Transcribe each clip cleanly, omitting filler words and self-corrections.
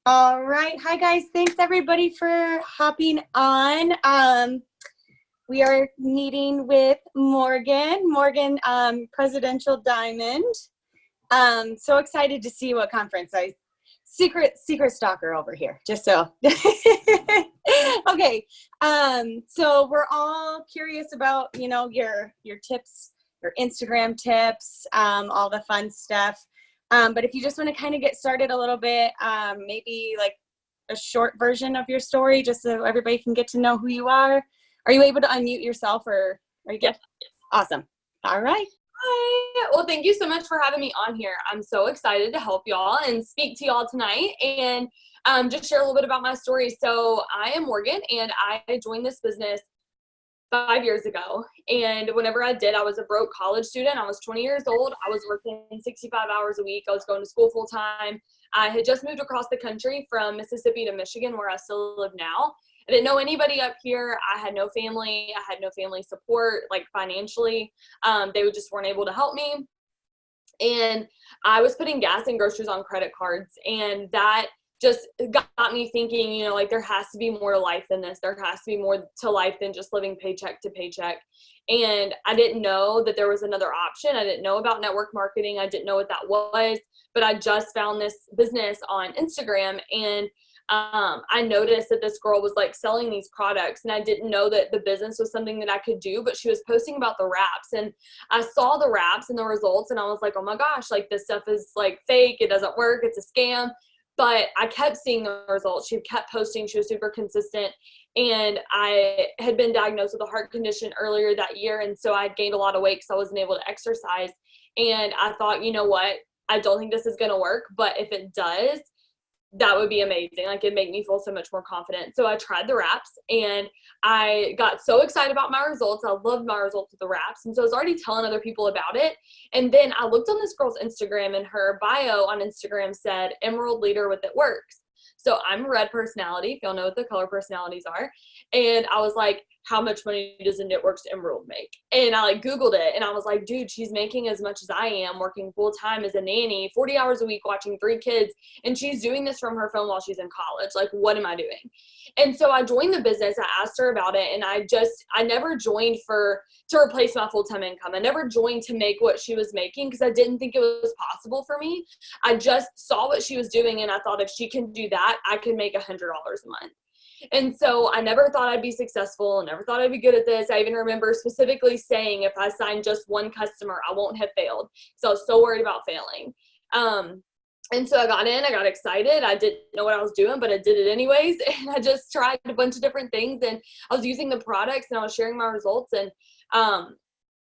All right. Hi, guys. Thanks, everybody, for hopping on. We are meeting with Morgan, Presidential Diamond. So excited to see what conference secret stalker over here, just so. Okay. So we're all curious about, your tips, your Instagram tips, all the fun stuff. But if you just want to kind of get started a little bit, maybe like a short version of your story, just so everybody can get to know who you are. Are you able to unmute yourself, or are you good? Yes. Awesome. All right. Hi. Well, thank you so much for having me on here. I'm so excited to help y'all and speak to y'all tonight and just share a little bit about my story. So I am Morgan, and I joined this business 5 years ago. And whenever I did, I was a broke college student. I was 20 years old. I was working 65 hours a week. I was going to school full time. I had just moved across the country from Mississippi to Michigan, where I still live now. I didn't know anybody up here. I had no family. I had no family support, like financially. They just weren't able to help me. And I was putting gas and groceries on credit cards. And that just got me thinking, like there has to be more to life than this. There has to be more to life than just living paycheck to paycheck. And I didn't know that there was another option. I didn't know about network marketing. I didn't know what that was, but I just found this business on Instagram, and I noticed that this girl was like selling these products, and I didn't know that the business was something that I could do, but she was posting about the wraps, and I saw the wraps and the results, and I was like, oh my gosh, like this stuff is like fake. It doesn't work. It's a scam. But I kept seeing the results. She kept posting. She was super consistent. And I had been diagnosed with a heart condition earlier that year. And so I had gained a lot of weight because I wasn't able to exercise. And I thought, you know what? I don't think this is going to work. But if it does, that would be amazing. Like it'd make me feel so much more confident. So I tried the wraps, and I got so excited about my results. I loved my results with the wraps. And so I was already telling other people about it. And then I looked on this girl's Instagram, and her bio on Instagram said, Emerald Leader with It Works. So I'm a red personality, if y'all know what the color personalities are. And I was like, how much money does a Knit Works Emerald make? And I like Googled it, and I was like, dude, she's making as much as I am working full time as a nanny, 40 hours a week, watching 3 kids. And she's doing this from her phone while she's in college. Like, what am I doing? And so I joined the business. I asked her about it, and I never joined to replace my full-time income. I never joined to make what she was making because I didn't think it was possible for me. I just saw what she was doing, and I thought if she can do that, I can make $100 a month. And so I never thought I'd be successful. I never thought I'd be good at this. I even remember specifically saying, if I sign just one customer, I won't have failed. So I was so worried about failing. And so I got in, I got excited. I didn't know what I was doing, but I did it anyways. And I just tried a bunch of different things, and I was using the products, and I was sharing my results. And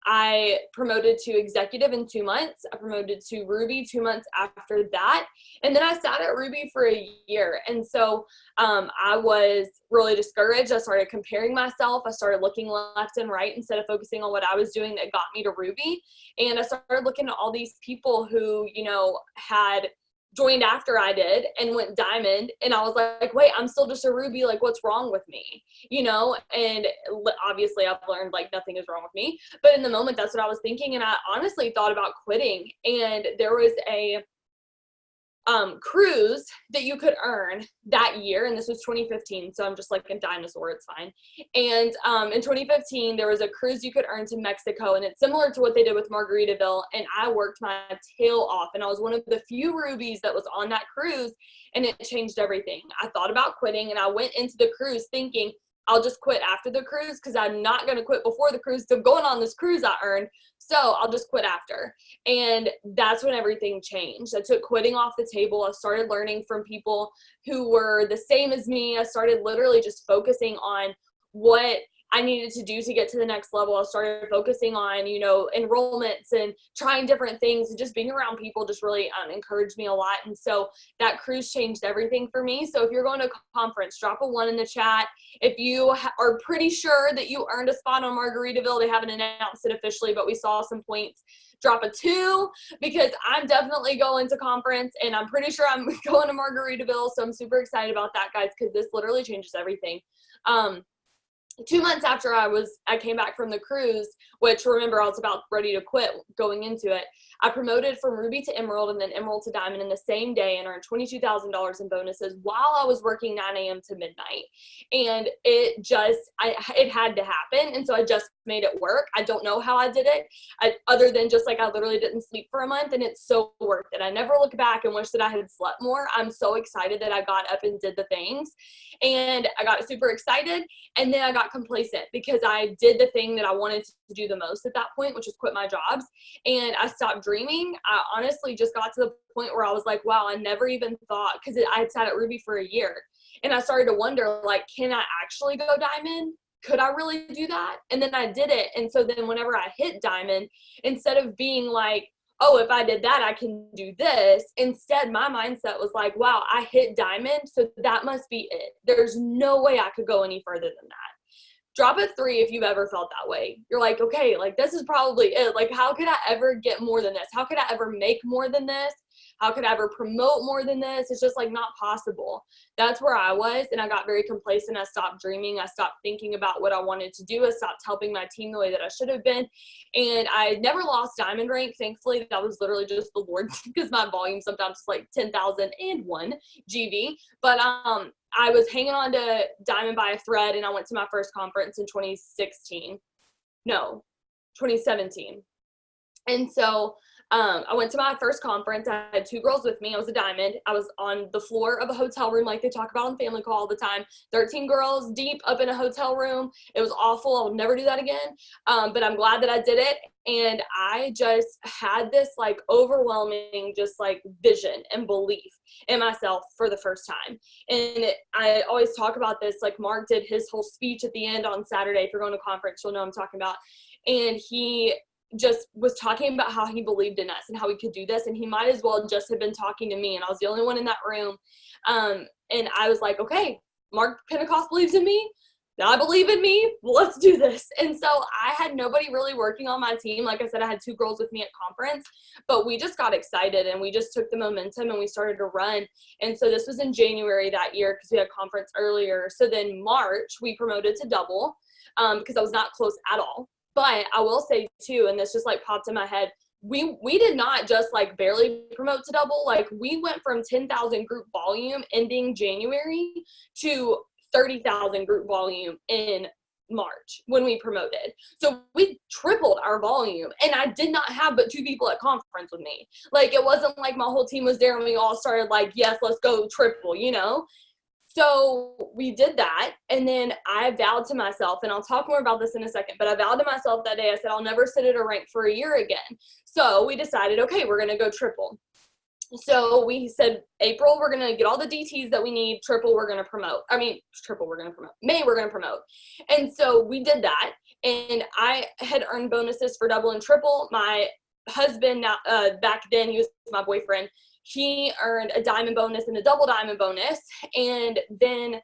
I promoted to executive in 2 months. I promoted to Ruby 2 months after that. And then I sat at Ruby for a year. And so I was really discouraged. I started comparing myself. I started looking left and right instead of focusing on what I was doing that got me to Ruby. And I started looking at all these people who, had joined after I did and went diamond. And I was like, wait, I'm still just a Ruby. Like, what's wrong with me? And obviously I've learned like nothing is wrong with me. But in the moment, that's what I was thinking. And I honestly thought about quitting. And there was a cruise that you could earn that year. And this was 2015. So I'm just like a dinosaur. It's fine. And in 2015, there was a cruise you could earn to Mexico. And it's similar to what they did with Margaritaville. And I worked my tail off. And I was one of the few Rubies that was on that cruise. And it changed everything. I thought about quitting. And I went into the cruise thinking, I'll just quit after the cruise because I'm not going to quit before the cruise. So going on this cruise I earned. So I'll just quit after. And that's when everything changed. I took quitting off the table. I started learning from people who were the same as me. I started literally just focusing on what I needed to do to get to the next level. I started focusing on, enrollments and trying different things, and just being around people just really encouraged me a lot. And so that cruise changed everything for me. So if you're going to a conference, drop a 1 in the chat. If you are pretty sure that you earned a spot on Margaritaville, they haven't announced it officially, but we saw some points. Drop a 2, because I'm definitely going to conference, and I'm pretty sure I'm going to Margaritaville. So I'm super excited about that, guys, because this literally changes everything. 2 months after I came back from the cruise, which, remember, I was about ready to quit going into it. I promoted from Ruby to Emerald and then Emerald to Diamond in the same day and earned $22,000 in bonuses while I was working 9 a.m. to midnight. And it had to happen. And so I just made it work. I don't know how I did it, other than just like I literally didn't sleep for a month, and it's so worth it. I never look back and wish that I had slept more. I'm so excited that I got up and did the things, and I got super excited, and then I got complacent because I did the thing that I wanted to do the most at that point, which was quit my jobs, and I stopped dreaming. I honestly just got to the point where I was like, wow, I never even thought, because I had sat at Ruby for a year, and I started to wonder, like, can I actually go Diamond? Could I really do that? And then I did it. And so then whenever I hit Diamond, instead of being like, oh, if I did that, I can do this, instead my mindset was like, wow, I hit Diamond, so that must be it. There's no way I could go any further than that. Drop a 3 if you've ever felt that way. You're like, okay, like this is probably it. Like, how could I ever get more than this? How could I ever make more than this? How could I ever promote more than this? It's just like not possible. That's where I was, and I got very complacent. I stopped dreaming. I stopped thinking about what I wanted to do. I stopped helping my team the way that I should have been, and I never lost Diamond rank. Thankfully, that was literally just the Lord, because my volume sometimes is like 10,001 GV. But I was hanging on to Diamond by a thread, and I went to my first conference in 2017. And so I went to my first conference. I had 2 girls with me. I was a Diamond. I was on the floor of a hotel room like they talk about on Family Call all the time. 13 girls deep up in a hotel room. It was awful. I'll never do that again. But I'm glad that I did it. And I just had this like overwhelming just like vision and belief in myself for the first time. And I always talk about this, like Mark did his whole speech at the end on Saturday. If you're going to conference, you'll know what I'm talking about. And he just was talking about how he believed in us and how we could do this, and he might as well just have been talking to me, and I was the only one in that room. And I was like, okay, Mark Pentecost believes in me, I believe in me, let's do this. And so I had nobody really working on my team. Like I said, I had 2 girls with me at conference, but we just got excited and we just took the momentum and we started to run. And so this was in January that year because we had conference earlier. So then March we promoted to double because I was not close at all. But I will say too, and this just like popped in my head, we did not just like barely promote to double. Like we went from 10,000 group volume ending January to 30,000 group volume in March when we promoted. So we tripled our volume, and I did not have but 2 people at conference with me. Like it wasn't like my whole team was there and we all started like, yes, let's go triple, you know? So we did that, and then I vowed to myself, and I'll talk more about this in a second, but I vowed to myself that day, I said, I'll never sit at a rank for a year again. So we decided, okay, we're going to go triple. So we said, April, we're going to get all the DTs that we need. Triple, we're going to promote. Triple, we're going to promote. May, we're going to promote. And so we did that, and I had earned bonuses for double and triple. My husband, back then, he was my boyfriend, he earned a diamond bonus and a double diamond bonus. And then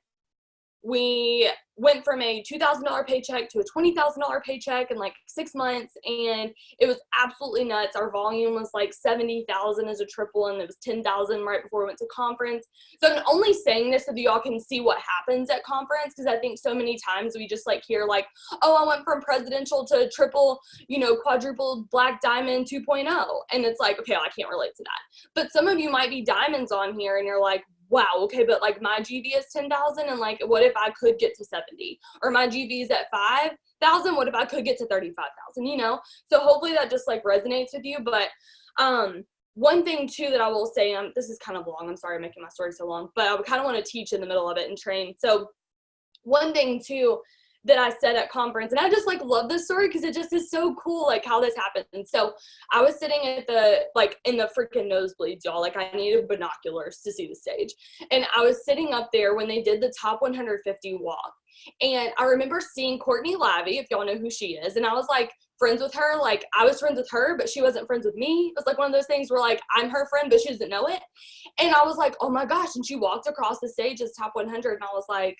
we went from a $2,000 paycheck to a $20,000 paycheck in like 6 months. And it was absolutely nuts. Our volume was like 70,000 as a triple, and it was 10,000 right before we went to conference. So I'm only saying this so that y'all can see what happens at conference, because I think so many times we just like hear like, oh, I went from presidential to triple, you know, quadruple black diamond 2.0. And it's like, okay, I can't relate to that. But some of you might be diamonds on here and you're like, wow, okay, but like my GV is 10,000, and like, what if I could get to 70? Or my GV is at 5,000, what if I could get to 35,000, you know? So hopefully that just like resonates with you. But one thing too that I will say, this is kind of long, I'm sorry I'm making my story so long, but I kind of want to teach in the middle of it and train. So one thing too that I said at conference, and I just like love this story because it just is so cool, like how this happened. And so I was sitting at the, like in the freaking nosebleeds, y'all, like I needed binoculars to see the stage. And I was sitting up there when they did the top 150 walk. And I remember seeing Courtney Lavey, if y'all know who she is. And I was like friends with her. Like I was friends with her, but she wasn't friends with me. It was like one of those things where like I'm her friend, but she doesn't know it. And I was like, oh my gosh. And she walked across the stage as top 100. And I was like,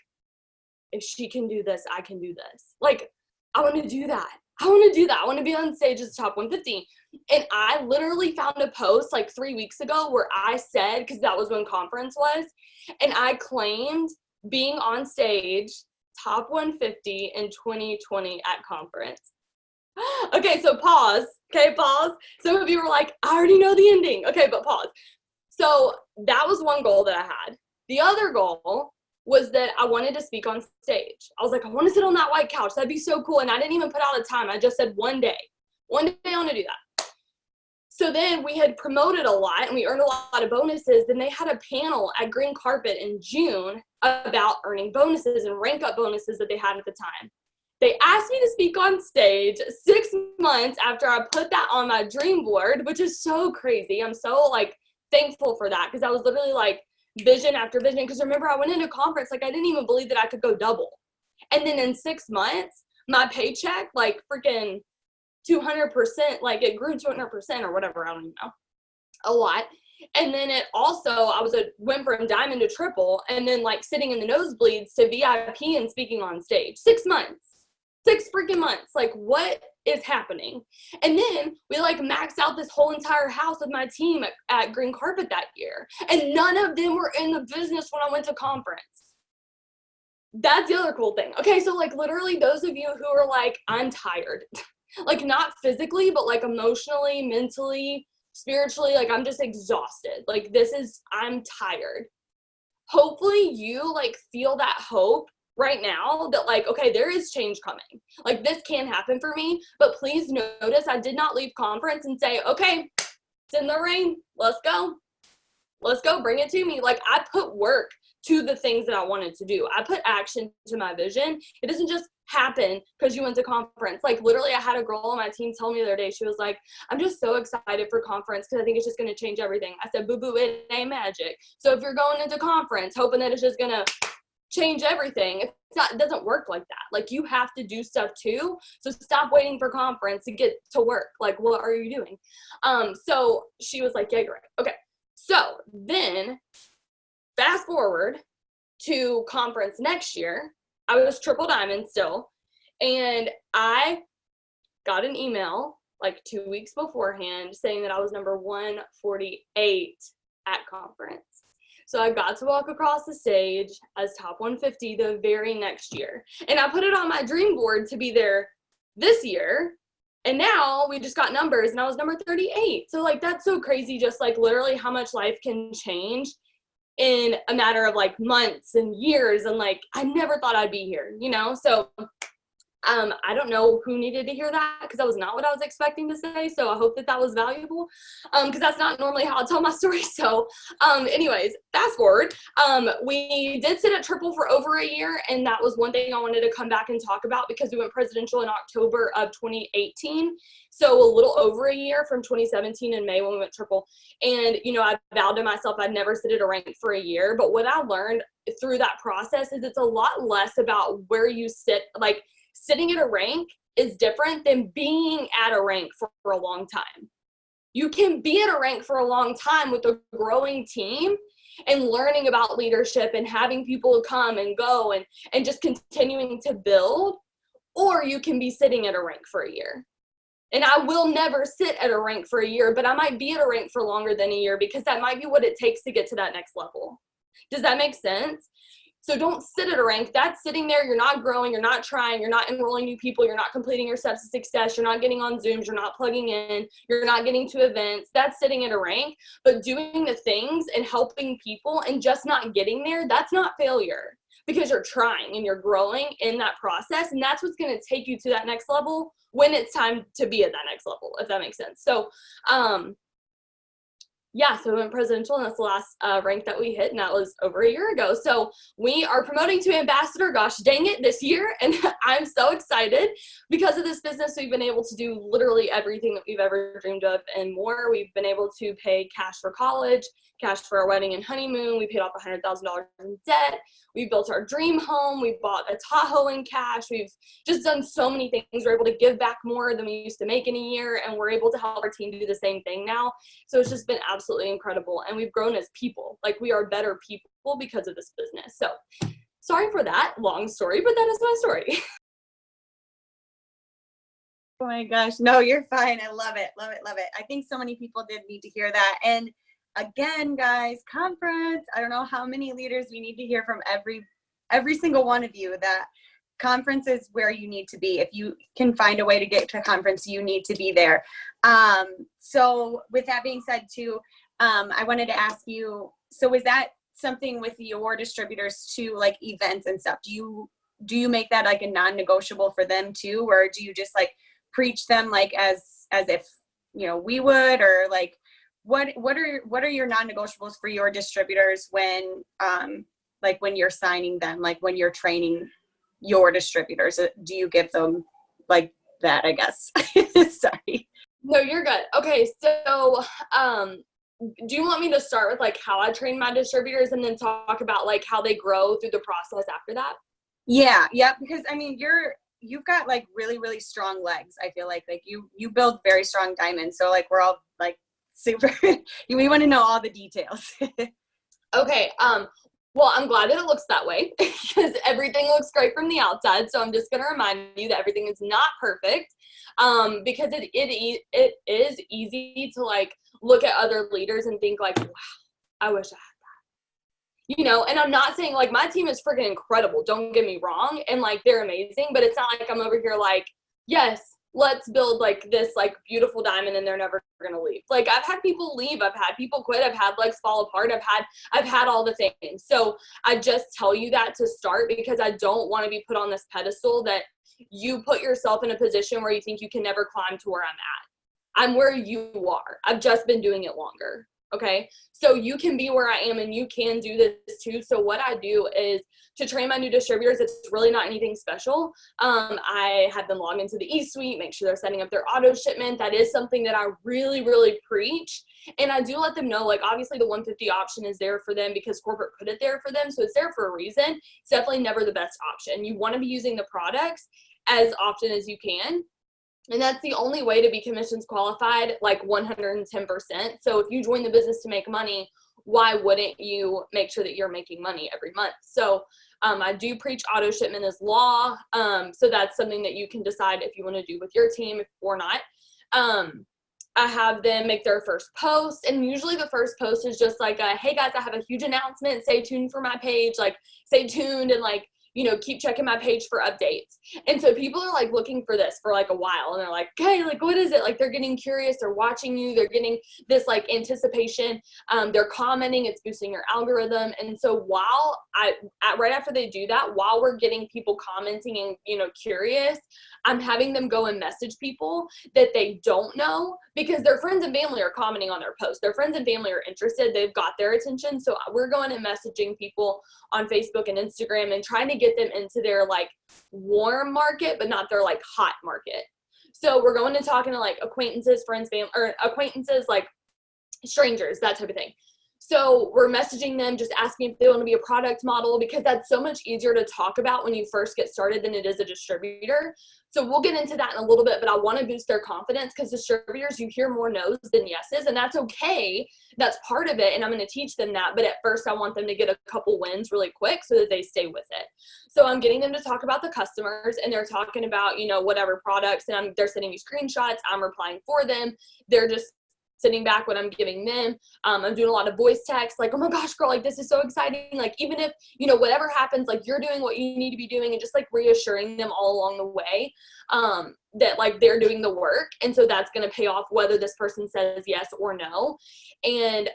if she can do this, I can do this. Like, I want to do that. I want to do that. I want to be on stage as top 150. And I literally found a post like 3 weeks ago where I said, because that was when conference was, and I claimed being on stage top 150 in 2020 at conference. Okay, so pause. Okay, pause. Some of you were like, I already know the ending. Okay, but pause. So that was one goal that I had. The other goal was that I wanted to speak on stage. I was like, I want to sit on that white couch. That'd be so cool. And I didn't even put out a time. I just said one day. One day I want to do that. So then we had promoted a lot and we earned a lot of bonuses. Then they had a panel at Green Carpet in June about earning bonuses and rank up bonuses that they had at the time. They asked me to speak on stage 6 months after I put that on my dream board, which is so crazy. I'm so like thankful for that, because I was literally like vision after vision. Because remember, I went into conference, like I didn't even believe that I could go double. And then in 6 months, my paycheck, like freaking 200%, like it grew 200% or whatever. I don't even know. A lot. And then it also, went from diamond to triple, and then like sitting in the nosebleeds to VIP and speaking on stage. 6 months. 6 freaking months. Like, what is happening? And then we like maxed out this whole entire house with my team at Green Carpet that year. And none of them were in the business when I went to conference. That's the other cool thing. Okay, so like literally those of you who are like, I'm tired. Like not physically, but like emotionally, mentally, spiritually, like I'm just exhausted. Like I'm tired. Hopefully you like feel that hope right now that like, okay, there is change coming. Like this can happen for me, but please notice I did not leave conference and say, okay, it's in the ring. Let's go. Let's go. Bring it to me. Like I put work to the things that I wanted to do. I put action to my vision. It doesn't just happen because you went to conference. Like literally I had a girl on my team tell me the other day, she was like, I'm just so excited for conference because I think it's just going to change everything. I said, boo-boo, it ain't magic. So if you're going into conference hoping that it's just going to change everything, it doesn't work like that. Like you have to do stuff too. So stop waiting for conference to get to work. Like what are you doing? So she was like, yeah, you're right. Okay. So then fast forward to conference next year. I was triple diamond still, and I got an email like 2 weeks beforehand saying that I was number 148 at conference. So I got to walk across the stage as top 150 the very next year. And I put it on my dream board to be there this year. And now we just got numbers and I was number 38. So like, that's so crazy. Just like literally how much life can change in a matter of like months and years. And like, I never thought I'd be here, you know? So I don't know who needed to hear that because that was not what I was expecting to say. So I hope that that was valuable because that's not normally how I tell my story. So anyways, fast forward. We did sit at triple for over a year. And that was one thing I wanted to come back and talk about because we went presidential in October of 2018. So a little over a year from 2017 in May when we went triple. And, you know, I vowed to myself I'd never sit at a rank for a year. But what I learned through that process is it's a lot less about where you sit. Like, sitting at a rank is different than being at a rank for a long time. You can be at a rank for a long time with a growing team and learning about leadership and having people come and go and just continuing to build, or you can be sitting at a rank for a year. And I will never sit at a rank for a year, but I might be at a rank for longer than a year because that might be what it takes to get to that next level. Does that make sense? So don't sit at a rank. That's sitting there. You're not growing. You're not trying. You're not enrolling new people. You're not completing your steps to success. You're not getting on Zooms. You're not plugging in. You're not getting to events. That's sitting at a rank. But doing the things and helping people and just not getting there, that's not failure because you're trying and you're growing in that process. And that's what's going to take you to that next level when it's time to be at that next level, if that makes sense. So, yeah, so we went presidential, and that's the last rank that we hit, and that was over a year ago. So we are promoting to ambassador, gosh dang it, this year, and I'm so excited. Because of this business, we've been able to do literally everything that we've ever dreamed of and more. We've been able to pay cash for college, cash for our wedding and honeymoon. We paid off $100,000 in debt. We built our dream home. We bought a Tahoe in cash. We've just done so many things. We're able to give back more than we used to make in a year, and we're able to help our team do the same thing now. So it's just been absolutely incredible, and we've grown as people. Like, we are better people because of this business. So sorry for that long story, but that is my story. Oh my gosh. No, you're fine. I love it. Love it. Love it. I think so many people did need to hear that. And again, guys, conference, I don't know how many leaders we need to hear from every single one of you that conference is where you need to be. If you can find a way to get to a conference, you need to be there. So with that being said too, I wanted to ask you, so is that something with your distributors too, like events and stuff? Do you make that like a non-negotiable for them too? Or do you just like preach them like as if, you know, we would, or like, what are your non-negotiables for your distributors when, like when you're signing them, like when you're training your distributors, do you give them like that, I guess? Sorry. No, you're good. Okay. So, do you want me to start with like how I train my distributors and then talk about like how they grow through the process after that? Yeah. Because I mean, you've got like really, really strong legs. I feel like you build very strong diamonds. So like, we're all like super, we want to know all the details. Okay. Well, I'm glad that it looks that way because everything looks great from the outside. So I'm just going to remind you that everything is not perfect, because it is easy to like look at other leaders and think like, wow, I wish I had, you know, and I'm not saying like my team is freaking incredible. Don't get me wrong. And like, they're amazing, but it's not like I'm over here like, yes, let's build like this like beautiful diamond and they're never going to leave. Like I've had people leave. I've had people quit. I've had legs fall apart. I've had all the things. So I just tell you that to start because I don't want to be put on this pedestal that you put yourself in a position where you think you can never climb to where I'm at. I'm where you are. I've just been doing it longer. Okay. So you can be where I am and you can do this too. So what I do is to train my new distributors, it's really not anything special. I have them log into the eSuite, make sure they're setting up their auto shipment. That is something that I really, really preach. And I do let them know, like, obviously the 150 option is there for them because corporate put it there for them. So it's there for a reason. It's definitely never the best option. You want to be using the products as often as you can. And that's the only way to be commissions qualified, like 110%. So if you join the business to make money, why wouldn't you make sure that you're making money every month? So I do preach auto shipment as law. So that's something that you can decide if you want to do with your team or not. I have them make their first post, and usually the first post is just like, hey guys, I have a huge announcement. Stay tuned for my page. Like stay tuned and like, you know, keep checking my page for updates. And so people are like looking for this for like a while and they're like, okay, like what is it? Like they're getting curious, they're watching you, they're getting this like anticipation, they're commenting, it's boosting your algorithm. And so while right after they do that, while we're getting people commenting and, you know, curious, I'm having them go and message people that they don't know because their friends and family are commenting on their posts. Their friends and family are interested. They've got their attention. So we're going and messaging people on Facebook and Instagram and trying to get them into their like warm market, but not their like hot market. So we're going and talking to like acquaintances, friends, family, or acquaintances, like strangers, that type of thing. So we're messaging them, just asking if they want to be a product model because that's so much easier to talk about when you first get started than it is a distributor. So we'll get into that in a little bit, but I want to boost their confidence because distributors, you hear more no's than yeses, and that's okay. That's part of it, and I'm going to teach them that. But at first, I want them to get a couple wins really quick so that they stay with it. So I'm getting them to talk about the customers, and they're talking about, you know, whatever products, and they're sending me screenshots. I'm replying for them. They're just sitting back what I'm giving them. I'm doing a lot of voice text, like, oh my gosh, girl, like this is so exciting. Like, even if, you know, whatever happens, like you're doing what you need to be doing and just like reassuring them all along the way, that like they're doing the work. And so that's going to pay off whether this person says yes or no. And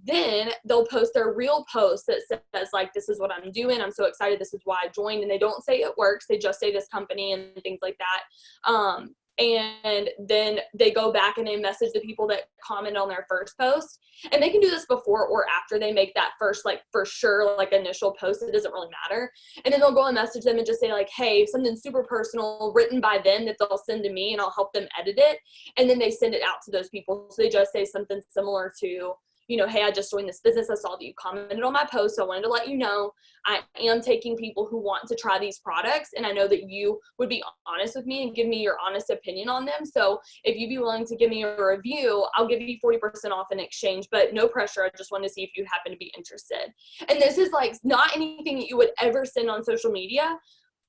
then they'll post their real post that says like, this is what I'm doing. I'm so excited. This is why I joined. And they don't say it works. They just say this company and things like that. And then they go back and they message the people that comment on their first post. And they can do this before or after they make that first, like for sure, like initial post. It doesn't really matter. And then they'll go and message them and just say like, hey, something super personal written by them that they'll send to me and I'll help them edit it. And then they send it out to those people. So they just say something similar to, you know, hey, I just joined this business. I saw that you commented on my post. So I wanted to let you know I am taking people who want to try these products. And I know that you would be honest with me and give me your honest opinion on them. So if you'd be willing to give me a review, I'll give you 40% off in exchange, but no pressure. I just want to see if you happen to be interested. And this is like not anything that you would ever send on social media,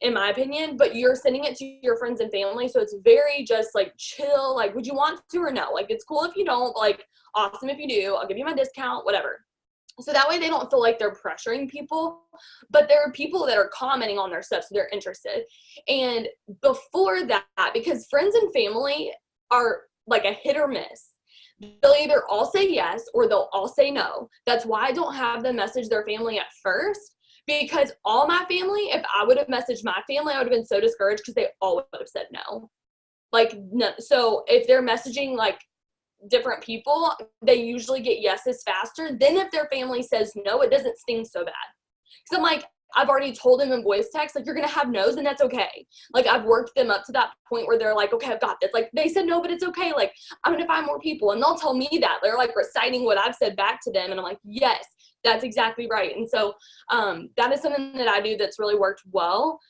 in my opinion, but you're sending it to your friends and family. So it's very just like chill. Like, would you want to or no? Like, it's cool if you don't, like awesome if you do, I'll give you my discount, whatever. So that way they don't feel like they're pressuring people, but there are people that are commenting on their stuff, so they're interested. And before that, because friends and family are like a hit or miss, they'll either all say yes or they'll all say no. That's why I don't have them message their family at first, because all my family, if I would have messaged my family, I would have been so discouraged because they all would have said no. Like, no. So if they're messaging like different people, they usually get yeses faster. Then if their family says no, it doesn't sting so bad. Because I'm like, I've already told them in voice text, like, you're going to have no's and that's okay. Like, I've worked them up to that point where they're like, okay, I've got this. Like, they said no, but it's okay. Like, I'm going to find more people. And they'll tell me that. They're like reciting what I've said back to them. And I'm like, yes, that's exactly right. And so that is something that I do that's really worked well.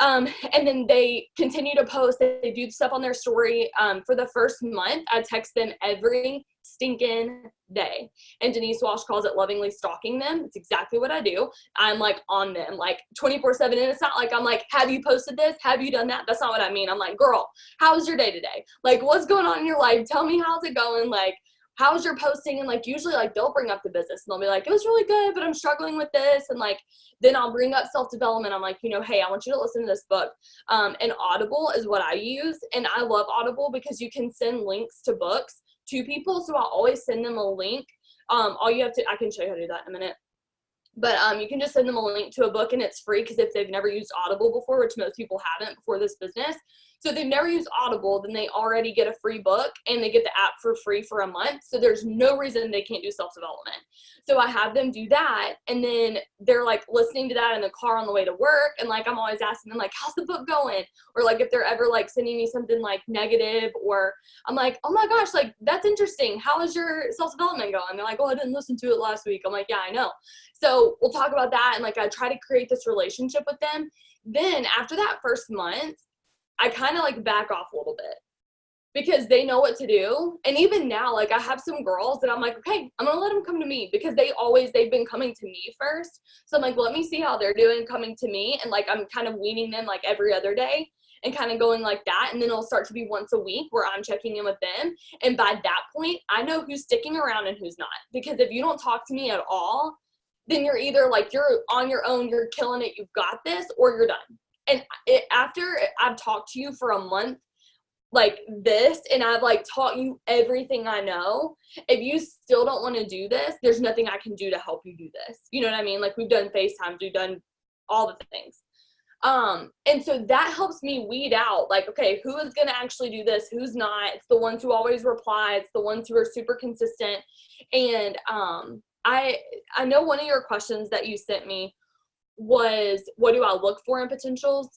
And then they continue to post. They do stuff on their story. For the first month, I text them every stinking day. And Denise Walsh calls it lovingly stalking them. It's exactly what I do. I'm like on them like 24/7. And it's not like I'm like, have you posted this? Have you done that? That's not what I mean. I'm like, girl, how's your day today? Like, what's going on in your life? Tell me, how's it going? Like, how's your posting? And like, usually like they'll bring up the business and they'll be like, it was really good, but I'm struggling with this. And like, then I'll bring up self-development. I'm like, you know, hey, I want you to listen to this book. And Audible is what I use. And I love Audible because you can send links to books to people. So I'll always send them a link. All you have to, I can show you how to do that in a minute. But you can just send them a link to a book and it's free, because if they've never used Audible before, which most people haven't before this business, so if they've never used Audible, then they already get a free book and they get the app for free for a month. So there's no reason they can't do self-development. So I have them do that, and then they're like listening to that in the car on the way to work. And like, I'm always asking them like, how's the book going? Or like, if they're ever like sending me something like negative, or I'm like, oh my gosh, like that's interesting. How is your self-development going? They're like, oh, I didn't listen to it last week. I'm like, yeah, I know. So we'll talk about that. And like, I try to create this relationship with them. Then after that first month, I kind of like back off a little bit, because they know what to do. And even now, like I have some girls that I'm like, okay, I'm going to let them come to me, because they've been coming to me first. So I'm like, let me see how they're doing coming to me. And like, I'm kind of weaning them like every other day and kind of going like that. And then it'll start to be once a week where I'm checking in with them. And by that point, I know who's sticking around and who's not. Because if you don't talk to me at all, then you're either like, you're on your own, you're killing it, you've got this, or you're done. And after I've talked to you for a month like this, and I've like taught you everything I know, if you still don't want to do this, there's nothing I can do to help you do this. You know what I mean? Like, we've done FaceTimes, we've done all the things. And so that helps me weed out like, okay, who is going to actually do this? Who's not? It's the ones who always reply. It's the ones who are super consistent. And I know one of your questions that you sent me was, what do I look for in potentials?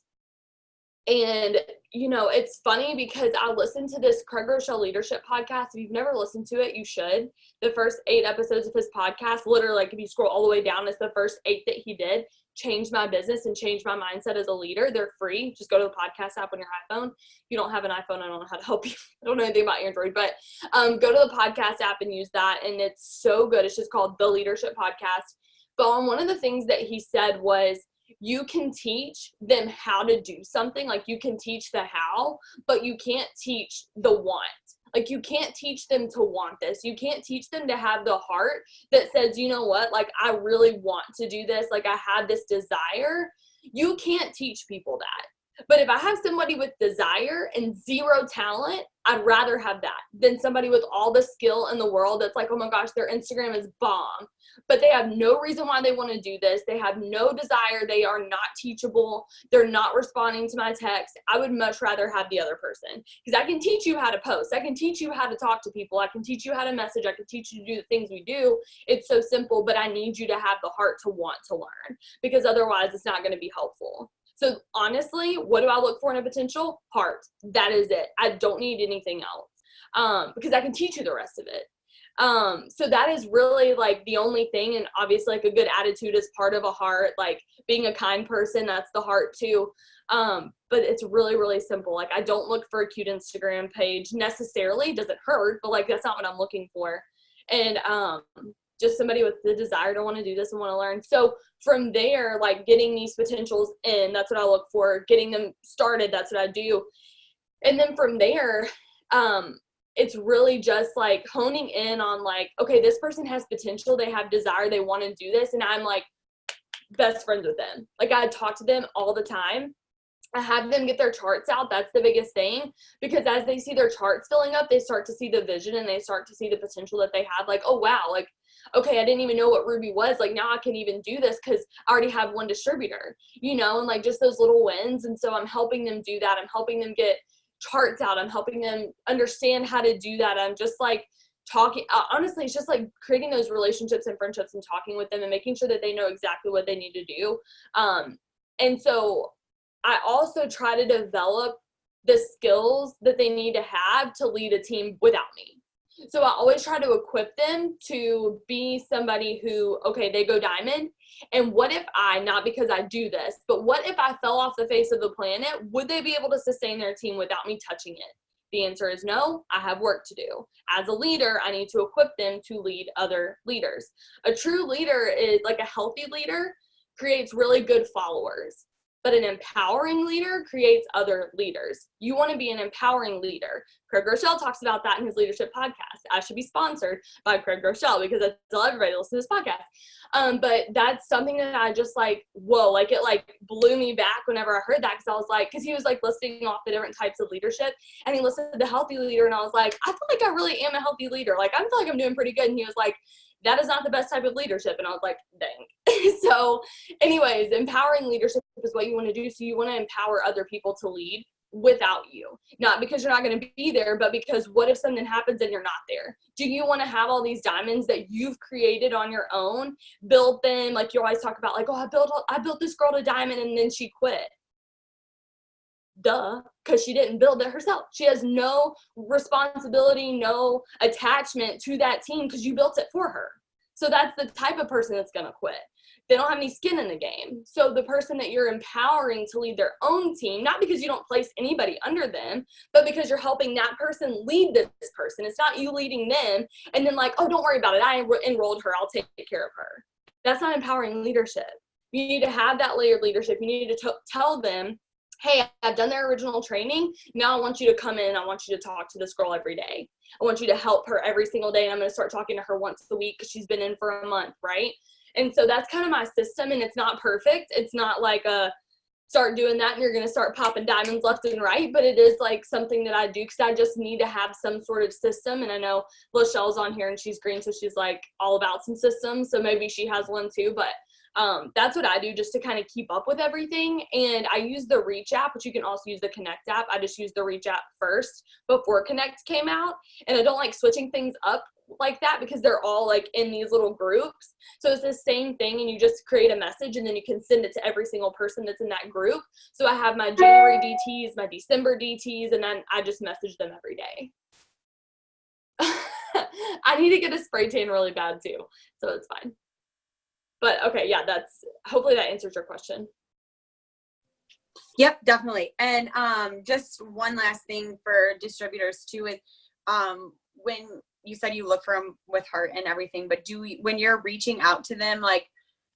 And, you know, it's funny because I listened to this Craig Groeschel leadership podcast. If you've never listened to it, you should. The first 8 episodes of his podcast, literally, like if you scroll all the way down, it's the first 8 that he did, changed my business and changed my mindset as a leader. They're free. Just go to the podcast app on your iPhone. If you don't have an iPhone, I don't know how to help you. I don't know anything about Android, but go to the podcast app and use that. And it's so good. It's just called The Leadership Podcast. But one of the things that he said was, you can teach them how to do something, like you can teach the how, but you can't teach the want. Like, you can't teach them to want this. You can't teach them to have the heart that says, you know what, like, I really want to do this. Like, I have this desire. You can't teach people that. But if I have somebody with desire and 0 talent, I'd rather have that than somebody with all the skill in the world that's like, oh my gosh, their Instagram is bomb, but they have no reason why they want to do this. They have no desire. They are not teachable. They're not responding to my text. I would much rather have the other person, because I can teach you how to post. I can teach you how to talk to people. I can teach you how to message. I can teach you to do the things we do. It's so simple, but I need you to have the heart to want to learn, because otherwise it's not going to be helpful. So honestly, what do I look for in a potential? Heart. That is it. I don't need anything else, because I can teach you the rest of it. So that is really like the only thing. And obviously, like, a good attitude is part of a heart. Like, being a kind person, that's the heart too. But it's really, really simple. Like, I don't look for a cute Instagram page necessarily. It doesn't hurt, but like, that's not what I'm looking for. And just somebody with the desire to want to do this and want to learn. So from there, like, getting these potentials in, that's what I look for. Getting them started, that's what I do. And then from there, it's really just like honing in on like, okay, this person has potential, they have desire, they want to do this. And I'm like best friends with them. Like I talk to them all the time. I have them get their charts out. That's the biggest thing, because as they see their charts filling up, they start to see the vision and they start to see the potential that they have. Like, oh, wow, like, okay, I didn't even know what Ruby was. Like, now I can even do this because I already have one distributor, you know, and like just those little wins. And so I'm helping them do that. I'm helping them get charts out. I'm helping them understand how to do that. I'm just like talking, honestly, it's just like creating those relationships and friendships and talking with them and making sure that they know exactly what they need to do. And so I also try to develop the skills that they need to have to lead a team without me. So I always try to equip them to be somebody who, okay, they go diamond. And what if I, not because I do this, but what if I fell off the face of the planet? Would they be able to sustain their team without me touching it? The answer is no. I have work to do. As a leader, I need to equip them to lead other leaders. A true leader is like a healthy leader creates really good followers. But an empowering leader creates other leaders. You want to be an empowering leader. Craig Rochelle talks about that in his leadership podcast. I should be sponsored by Craig Rochelle because I tell everybody to listen to this podcast. But that's something that I just like, whoa, like it like blew me back whenever I heard that, because I was like, because he was like listing off the different types of leadership, and he listed the healthy leader, and I was like, I feel like I really am a healthy leader. Like I feel like I'm doing pretty good. And he was like, that is not the best type of leadership. And I was like, dang. So anyways, empowering leadership is what you want to do. So you want to empower other people to lead without you, not because you're not going to be there, but because what if something happens and you're not there? Do you want to have all these diamonds that you've created on your own, build them? Like you always talk about like, oh, I built this girl to diamond and then she quit. Duh, because she didn't build it herself. She has no responsibility, no attachment to that team because you built it for her. So that's the type of person that's going to quit. They don't have any skin in the game. So the person that you're empowering to lead their own team, not because you don't place anybody under them, but because you're helping that person lead this person. It's not you leading them and then like, oh, don't worry about it. I enrolled her. I'll take care of her. That's not empowering leadership. You need to have that layered leadership. You need to tell them, hey, I've done their original training. Now I want you to come in. I want you to talk to this girl every day. I want you to help her every single day. And I'm going to start talking to her once a week because she's been in for a month, right? And so that's kind of my system, and it's not perfect. It's not like start doing that and you're going to start popping diamonds left and right, but it is like something that I do because I just need to have some sort of system. And I know Lachelle's on here and she's green, so she's like all about some systems. So maybe she has one too, but that's what I do just to kind of keep up with everything. And I use the Reach app, but you can also use the Connect app. I just used the Reach app first before Connect came out. And I don't like switching things up like that because they're all like in these little groups. So it's the same thing, and you just create a message and then you can send it to every single person that's in that group. So I have my January DTs, my December DTs, and then I just message them every day. I need to get a spray tan really bad too, so it's fine. But okay, yeah, hopefully that answers your question. Yep, definitely. And just one last thing for distributors too is when you said you look for them with heart and everything, but when you're reaching out to them, like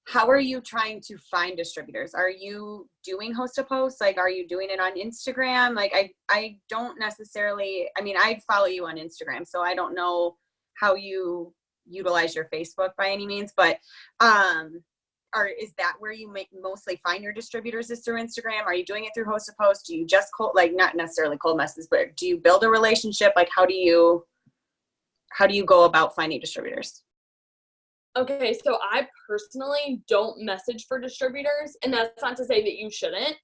how are you trying to find distributors? Are you doing host to post? Like, are you doing it on Instagram? Like I don't necessarily, I mean, I follow you on Instagram, so I don't know how you utilize your Facebook by any means, but is that where you mostly find your distributors, is through Instagram? Are you doing it through host to post? Do you just like not necessarily cold messages, but do you build a relationship? Like how do you go about finding distributors? Okay, so I personally don't message for distributors, and that's not to say that you shouldn't,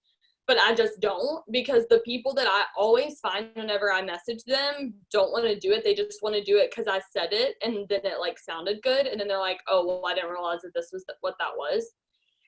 but I just don't, because the people that I always find whenever I message them don't want to do it. They just want to do it because I said it and then it like sounded good. And then they're like, oh, well, I didn't realize that this was what that was.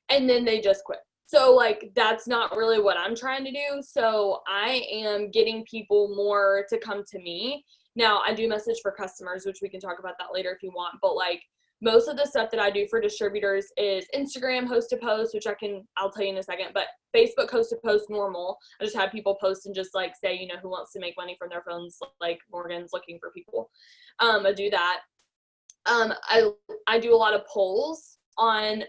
And then they just quit. So like, that's not really what I'm trying to do. So I am getting people more to come to me. Now I do message for customers, which we can talk about that later if you want. But like, most of the stuff that I do for distributors is Instagram host to post, which I'll tell you in a second, but Facebook host to post normal. I just have people post and just like say, you know, who wants to make money from their phones, like Morgan's looking for people. I do that. I do a lot of polls on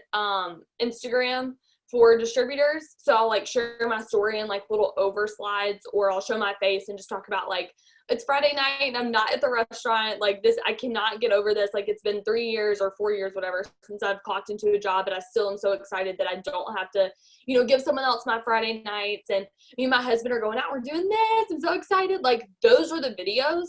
Instagram for distributors. So I'll like share my story in like little over slides, or I'll show my face and just talk about like, it's Friday night and I'm not at the restaurant. Like this, I cannot get over this. Like it's been 3 years or 4 years, whatever, since I've clocked into a job, but I still am so excited that I don't have to, you know, give someone else my Friday nights. And me and my husband are going out, we're doing this. I'm so excited. Like those were the videos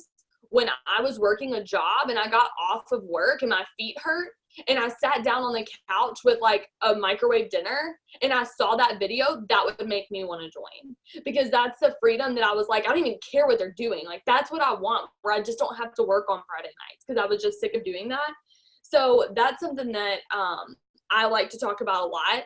when I was working a job and I got off of work and my feet hurt. And I sat down on the couch with like a microwave dinner and I saw that video, that would make me want to join, because that's the freedom that I was like, I don't even care what they're doing. Like, that's what I want, where I just don't have to work on Friday nights, because I was just sick of doing that. So that's something that I like to talk about a lot.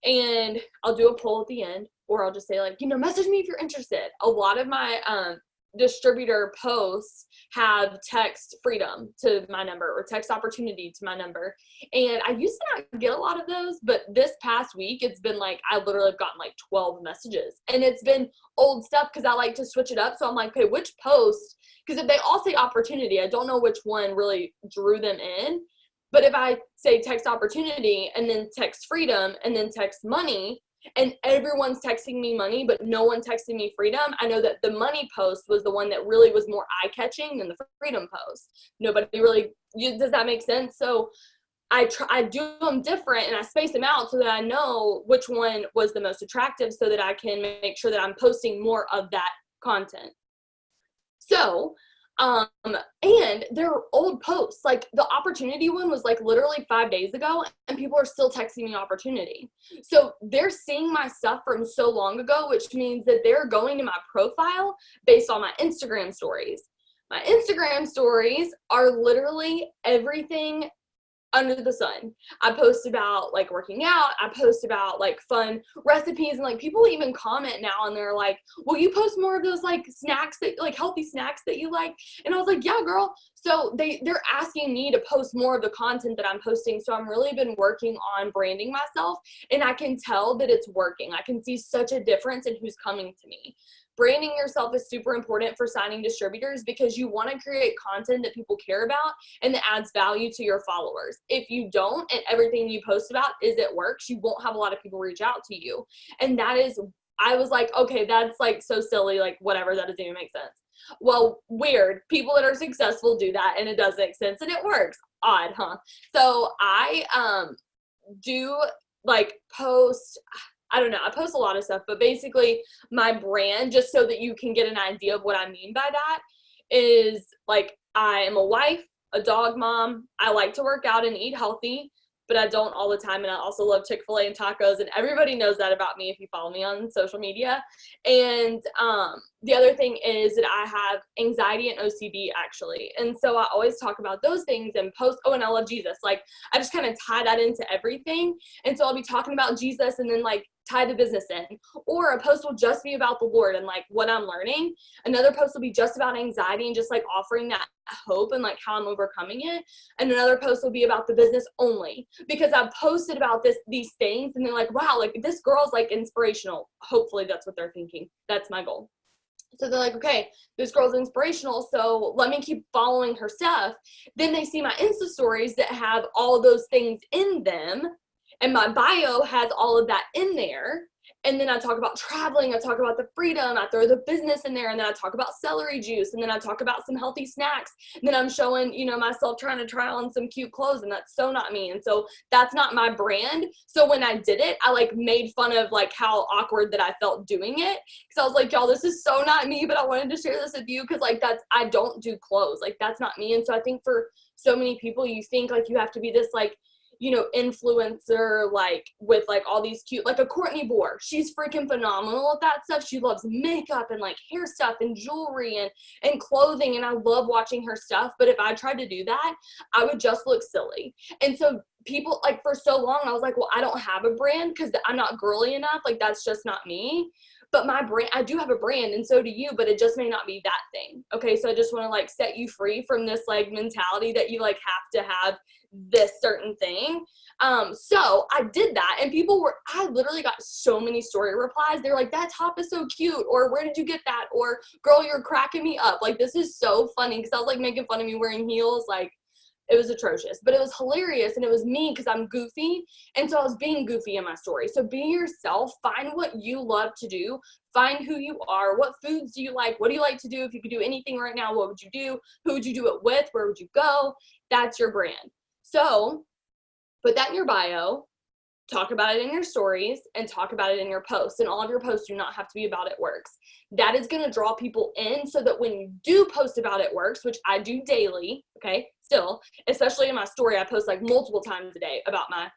And I'll do a poll at the end, or I'll just say like, you know, message me if you're interested. A lot of my distributor posts have text freedom to my number or text opportunity to my number. And I used to not get a lot of those, but this past week, it's been like, I literally have gotten like 12 messages, and it's been old stuff because I like to switch it up. So I'm like, okay, which post? Because if they all say opportunity, I don't know which one really drew them in. But if I say text opportunity and then text freedom and then text money, and everyone's texting me money, but no one texted me freedom, I know that the money post was the one that really was more eye-catching than the freedom post. Nobody really, does that make sense? So I do them different and I space them out so that I know which one was the most attractive, so that I can make sure that I'm posting more of that content. So, and they're old posts. Like the opportunity one was like literally 5 days ago, and people are still texting me opportunity. So they're seeing my stuff from so long ago, which means that they're going to my profile based on my Instagram stories. My Instagram stories are literally everything under the sun. I post about like working out. I post about like fun recipes, and like people even comment now and they're like, will you post more of those like snacks, that like healthy snacks that you like? And I was like, yeah, girl. So they're asking me to post more of the content that I'm posting. So I'm really been working on branding myself, and I can tell that it's working. I can see such a difference in who's coming to me. Branding yourself is super important for signing distributors, because you want to create content that people care about and that adds value to your followers. If you don't, and everything you post about is it works, you won't have a lot of people reach out to you. And that is, I was like, okay, that's like so silly, like whatever, that doesn't even make sense. Well, weird. People that are successful do that and it does make sense and it works. Odd, huh? So I do like post, I don't know, I post a lot of stuff, but basically my brand, just so that you can get an idea of what I mean by that, is like, I am a wife, a dog mom. I like to work out and eat healthy, but I don't all the time. And I also love Chick-fil-A and tacos, and everybody knows that about me if you follow me on social media. And the other thing is that I have anxiety and OCD, actually. And so I always talk about those things and post, oh, and I love Jesus. Like, I just kind of tie that into everything. And so I'll be talking about Jesus and then like tie the business in. Or a post will just be about the Lord and like what I'm learning. Another post will be just about anxiety and just like offering that hope and like how I'm overcoming it. And another post will be about the business only, because I've posted about these things and they're like, wow, like this girl's like inspirational. Hopefully that's what they're thinking. That's my goal. So they're like, okay, this girl's inspirational, so let me keep following her stuff. Then they see my Insta stories that have all of those things in them, and my bio has all of that in there. And then I talk about traveling, I talk about the freedom, I throw the business in there, and then I talk about celery juice, and then I talk about some healthy snacks. And then I'm showing, you know, myself trying to try on some cute clothes, and that's so not me. And so that's not my brand. So when I did it, I like made fun of like how awkward that I felt doing it. Cause I was like, y'all, this is so not me, but I wanted to share this with you. Cause like I don't do clothes. Like that's not me. And so I think for so many people, you think like you have to be this like, you know, influencer, like with like all these cute, like a Courtney Bohr. She's freaking phenomenal at that stuff. She loves makeup and like hair stuff and jewelry and clothing. And I love watching her stuff. But if I tried to do that, I would just look silly. And so people like for so long, I was like, well, I don't have a brand because I'm not girly enough. Like that's just not me. But my brand, I do have a brand, and so do you, but it just may not be that thing. Okay, so I just want to like set you free from this like mentality that you like have to have this certain thing. So I did that, and I literally got so many story replies. They're like, that top is so cute, or where did you get that? Or girl, you're cracking me up. Like, this is so funny, because I was like making fun of me wearing heels. Like, It was atrocious, but it was hilarious, and it was me because I'm goofy, and so I was being goofy in my story. So be yourself, find what you love to do, find who you are, what foods do you like, what do you like to do? If you could do anything right now, what would you do? Who would you do it with? Where would you go? That's your brand. So put that in your bio, talk about it in your stories, and talk about it in your posts. And all of your posts do not have to be about It Works. That is going to draw people in so that when you do post about It Works, which I do daily, okay, still, especially in my story, I post like multiple times a day about my,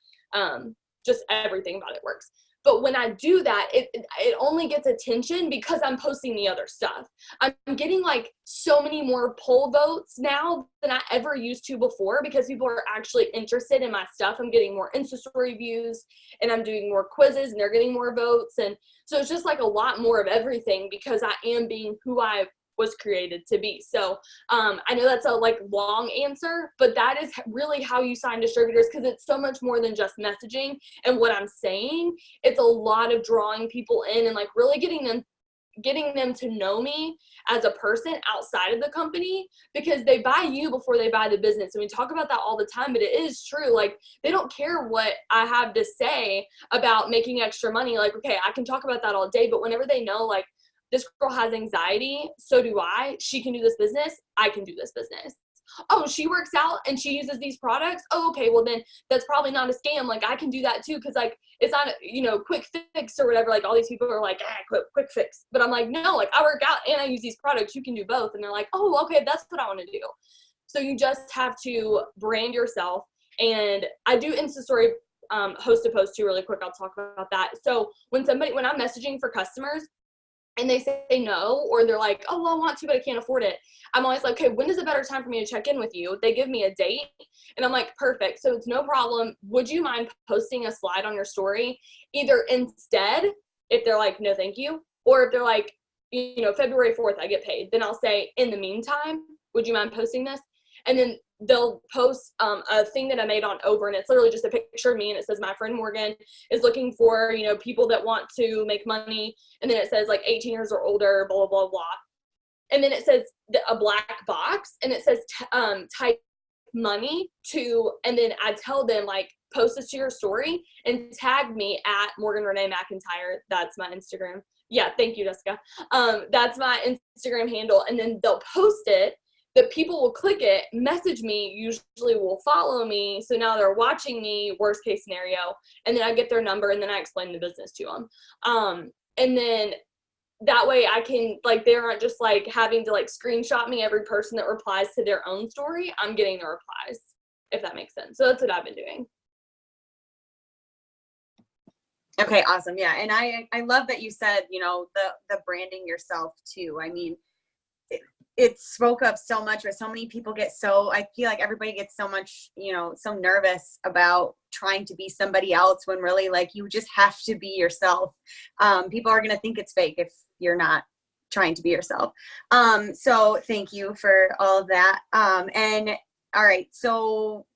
just everything about It Works. But when I do that, it only gets attention because I'm posting the other stuff. I'm getting like so many more poll votes now than I ever used to before because people are actually interested in my stuff. I'm getting more Insta story views, and I'm doing more quizzes, and they're getting more votes. And so it's just like a lot more of everything because I am being who I was created to be. So I know that's a like long answer, but that is really how you sign distributors, because it's so much more than just messaging and what I'm saying. It's a lot of drawing people in and like really getting them to know me as a person outside of the company, because they buy you before they buy the business. And we talk about that all the time, but it is true. Like, they don't care what I have to say about making extra money. Like, okay, I can talk about that all day, but whenever they know, like, this girl has anxiety, so do I. She can do this business. I can do this business. Oh, she works out and she uses these products. Oh, okay, well then that's probably not a scam. Like, I can do that too, because like it's not, quick fix or whatever. Like, all these people are like, quick fix. But I'm like, no, like, I work out and I use these products. You can do both. And they're like, oh, okay, that's what I want to do. So you just have to brand yourself. And I do Insta story host to post too, really quick. I'll talk about that. So when I'm messaging for customers, and they say no, or they're like, oh, well, I want to, but I can't afford it, I'm always like, okay, when is a better time for me to check in with you? They give me a date, and I'm like, perfect. So it's no problem. Would you mind posting a slide on your story? Either instead, if they're like, no, thank you, or if they're like, February 4th, I get paid, then I'll say, in the meantime, would you mind posting this? And then they'll post a thing that I made on Over, and it's literally just a picture of me, and it says, my friend Morgan is looking for, people that want to make money. And then it says like 18 years or older, blah, blah, blah, blah. And then it says a black box, and it says type money to, and then I tell them like, post this to your story and tag me at Morgan Renee McIntyre. That's my Instagram. Yeah, thank you, Jessica. That's my Instagram handle. And then they'll post it. The people will click it, message me, usually will follow me. So now they're watching me, worst case scenario. And then I get their number, and then I explain the business to them. And then that way I can, like, they aren't just like having to like screenshot me every person that replies to their own story. I'm getting the replies, if that makes sense. So that's what I've been doing. Okay, awesome. Yeah. And I love that you said, the branding yourself too. I mean, it spoke up so much, but so many people I feel like everybody gets so much, so nervous about trying to be somebody else, when really, like, you just have to be yourself. People are going to think it's fake if you're not trying to be yourself. So thank you for all of that. And all right, so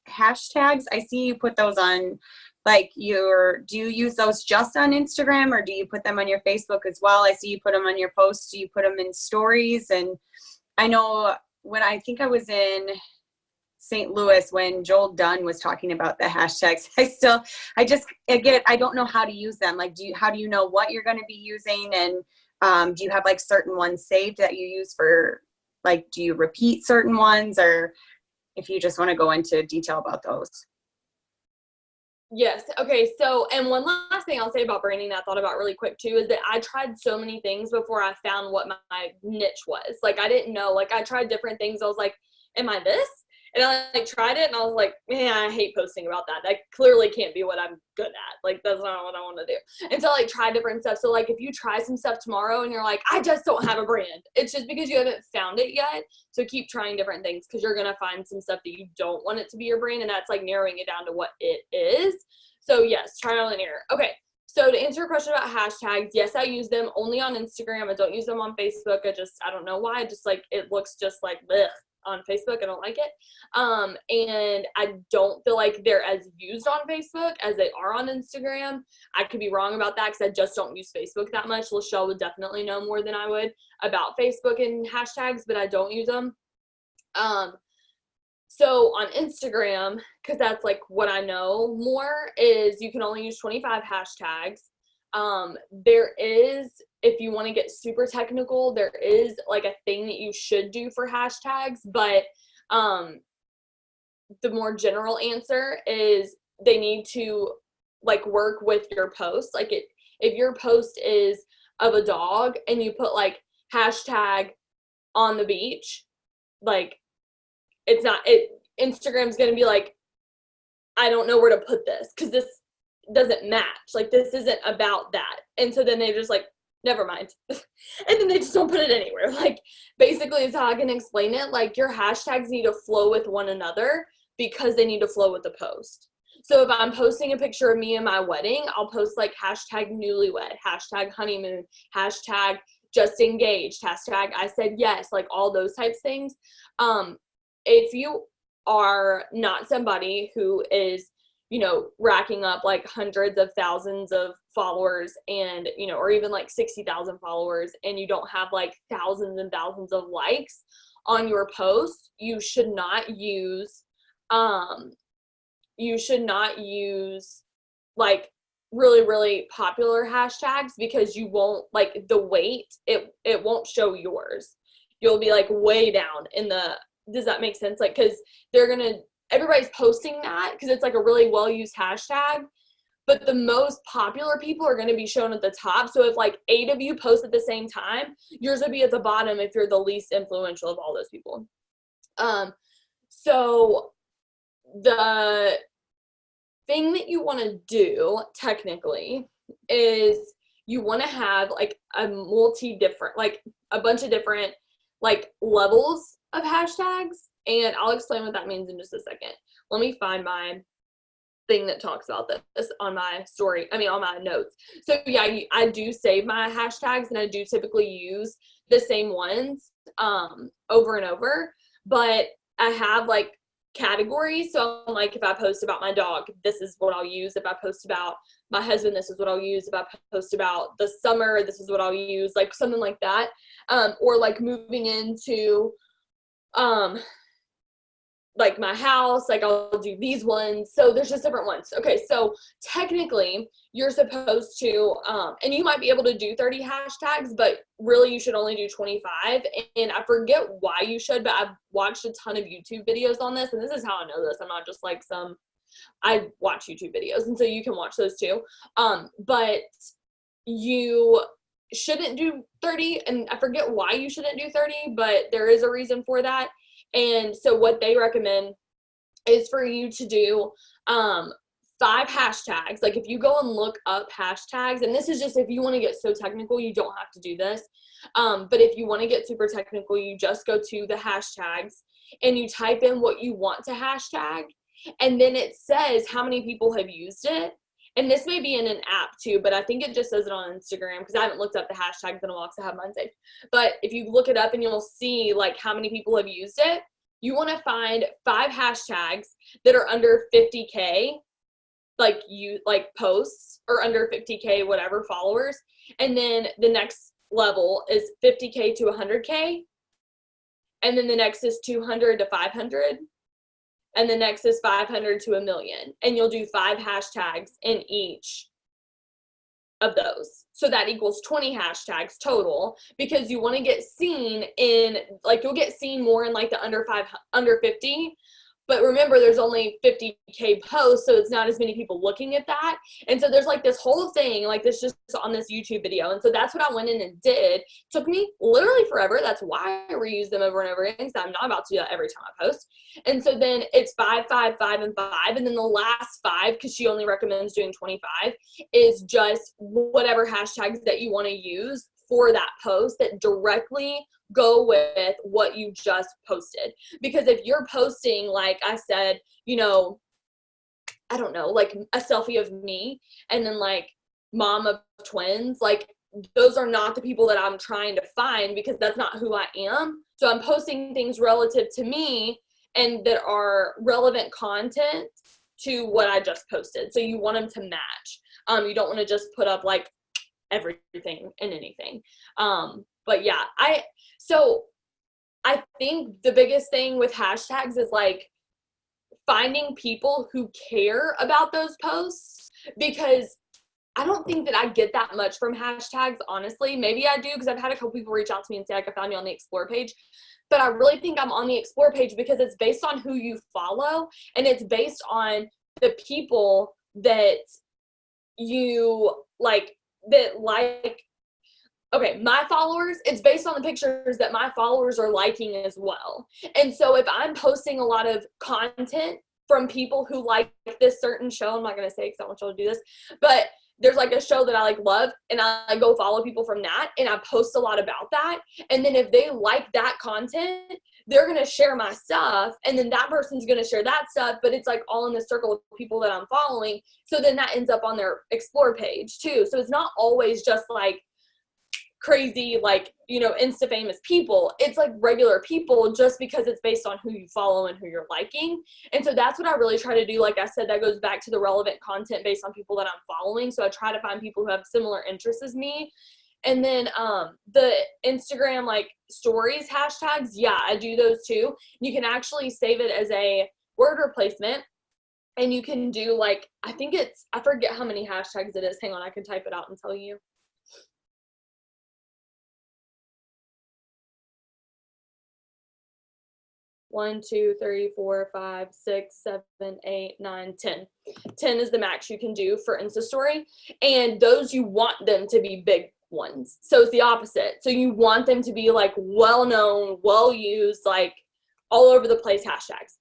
hashtags, I see you put those on, like, do you use those just on Instagram, or do you put them on your Facebook as well? I see you put them on your posts. Do you put them in stories? And I know when I think I was in St. Louis when Joel Dunn was talking about the hashtags, I don't know how to use them. Like, how do you know what you're going to be using? And do you have like certain ones saved that you use for, like, do you repeat certain ones, or if you just want to go into detail about those? Yes. Okay. So, and one last thing I'll say about branding that I thought about really quick too, is that I tried so many things before I found what my niche was. Like, I didn't know, like, I tried different things. I was like, am I this? And I like tried it, and I was like, man, I hate posting about that. That clearly can't be what I'm good at. Like, that's not what I want to do. And so, like, try different stuff. So, like, if you try some stuff tomorrow and you're like, I just don't have a brand, it's just because you haven't found it yet. So keep trying different things, because you're going to find some stuff that you don't want it to be your brand, and that's like narrowing it down to what it is. So yes, trial and error. Okay. So to answer your question about hashtags, yes, I use them only on Instagram. I don't use them on Facebook. I don't know why. Just like, it looks just like blech on Facebook. I don't like it. And I don't feel like they're as used on Facebook as they are on Instagram. I could be wrong about that, because I just don't use Facebook that much. Lachelle would definitely know more than I would about Facebook and hashtags, but I don't use them. So on Instagram, because that's like what I know more, is you can only use 25 hashtags. There is, if you want to get super technical, there is like a thing that you should do for hashtags, but the more general answer is they need to like work with your post. Like if your post is of a dog and you put like hashtag on the beach, like it's not, Instagram's going to be like, I don't know where to put this because this doesn't match. Like this isn't about that. And so then they just like, never mind. And then they just don't put it anywhere. Like basically it's how I can explain it. Like your hashtags need to flow with one another because they need to flow with the post. So if I'm posting a picture of me and my wedding, I'll post like hashtag newlywed, hashtag honeymoon, hashtag just engaged, hashtag I said yes, like all those types things. If you are not somebody who is, you know, racking up like hundreds of thousands of followers and, you know, or even like 60,000 followers, and you don't have like thousands and thousands of likes on your post, you should not use like really, really popular hashtags because you won't like the weight, it won't show yours. You'll be like way down in the, does that make sense? Like, cause everybody's posting that because it's like a really well used hashtag, but the most popular people are going to be shown at the top. So if like 8 of you post at the same time, yours would be at the bottom if you're the least influential of all those people. So the thing that you want to do technically is you want to have like a bunch of different like levels of hashtags, and I'll explain what that means in just a second. Let me find my thing that talks about this on my on my notes. So yeah, I do save my hashtags and I do typically use the same ones over and over, but I have like categories. So I'm like, if I post about my dog, this is what I'll use. If I post about my husband, this is what I'll use. If I post about the summer, this is what I'll use, like something like that. Or like moving into like my house, like I'll do these ones. So there's just different ones. Okay, so technically you're supposed to, and you might be able to do 30 hashtags, but really you should only do 25. And I forget why you should, but I've watched a ton of YouTube videos on this, and this is how I know this. I'm not just like I watch YouTube videos, and so you can watch those too. But you shouldn't do 30, and I forget why you shouldn't do 30, but there is a reason for that. And so what they recommend is for you to do 5 hashtags. Like if you go and look up hashtags, and this is just if you want to get so technical, you don't have to do this. But if you want to get super technical, you just go to the hashtags and you type in what you want to hashtag, and then it says how many people have used it. And this may be in an app too, but I think it just says it on Instagram because I haven't looked up the hashtags in a while because I have mine saved. But if you look it up and you'll see like how many people have used it, you want to find 5 hashtags that are under 50K, like posts, or under 50K, whatever, followers. And then the next level is 50K to 100K. And then the next is 200 to 500. And the next is 500 to 1 million. And you'll do 5 hashtags in each of those. So that equals 20 hashtags total, because you want to get seen in, like, you'll get seen more in like the under 50. But remember, there's only 50K posts, so it's not as many people looking at that. And so there's like this whole thing, like this just on this YouTube video. And so that's what I went in and did. It took me literally forever. That's why I reuse them over and over again, because I'm not about to do that every time I post. And so then it's 5, 5, 5, and 5. And then the last 5, because she only recommends doing 25, is just whatever hashtags that you want to use for that post that directly go with what you just posted. Because if you're posting, like I said, you know, I don't know, like a selfie of me and then like mom of twins, like those are not the people that I'm trying to find, because that's not who I am. So I'm posting things relative to me and that are relevant content to what I just posted. So you want them to match. You don't want to just put up like everything and anything. But yeah, I think the biggest thing with hashtags is like finding people who care about those posts, because I don't think that I get that much from hashtags, honestly. Maybe I do, because I've had a couple people reach out to me and say, like, I found you on the Explore page. But I really think I'm on the Explore page because it's based on who you follow, and it's based on the people that you like, okay, my followers, it's based on the pictures that my followers are liking as well. And so if I'm posting a lot of content from people who like this certain show, I'm not going to say because I want y'all to do this, but there's like a show that I like love, and I go follow people from that, and I post a lot about that. And then if they like that content, they're going to share my stuff, and then that person's going to share that stuff, but it's like all in the circle of people that I'm following. So then that ends up on their Explore page too. So it's not always just like crazy, like, you know, insta famous people. It's like regular people, just because it's based on who you follow and who you're liking. And so that's what I really try to do. Like I said, that goes back to the relevant content based on people that I'm following. So I try to find people who have similar interests as me. And then the Instagram like stories hashtags, yeah, I do those too. You can actually save it as a word replacement, and you can do like, I forget how many hashtags it is. Hang on, I can type it out and tell you. 1, 2, 3, 4, 5, 6, 7, 8, 9, 10. 10 is the max you can do for Insta story. And those, you want them to be big ones. So it's the opposite. So you want them to be like well-known, well-used, like all over the place hashtags.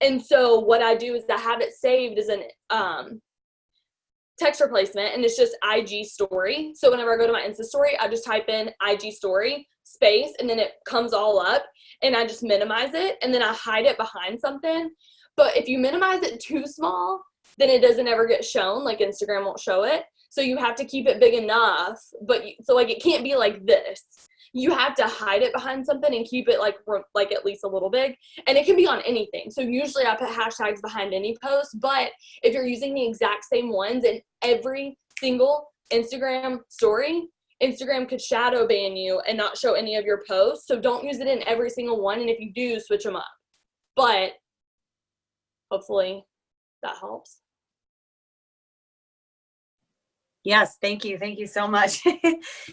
And so what I do is I have it saved as an text replacement, and it's just IG story. So whenever I go to my Insta story, I just type in IG story space, and then it comes all up, and I just minimize it, and then I hide it behind something. But if you minimize it too small, then it doesn't ever get shown, like Instagram won't show it. So you have to keep it big enough, so like it can't be like this. You have to hide it behind something and keep it like at least a little big. And it can be on anything. So usually I put hashtags behind any post, but if you're using the exact same ones in every single Instagram story, Instagram could shadow ban you and not show any of your posts. So don't use it in every single one. And if you do, switch them up. But hopefully that helps. Yes, thank you. Thank you so much.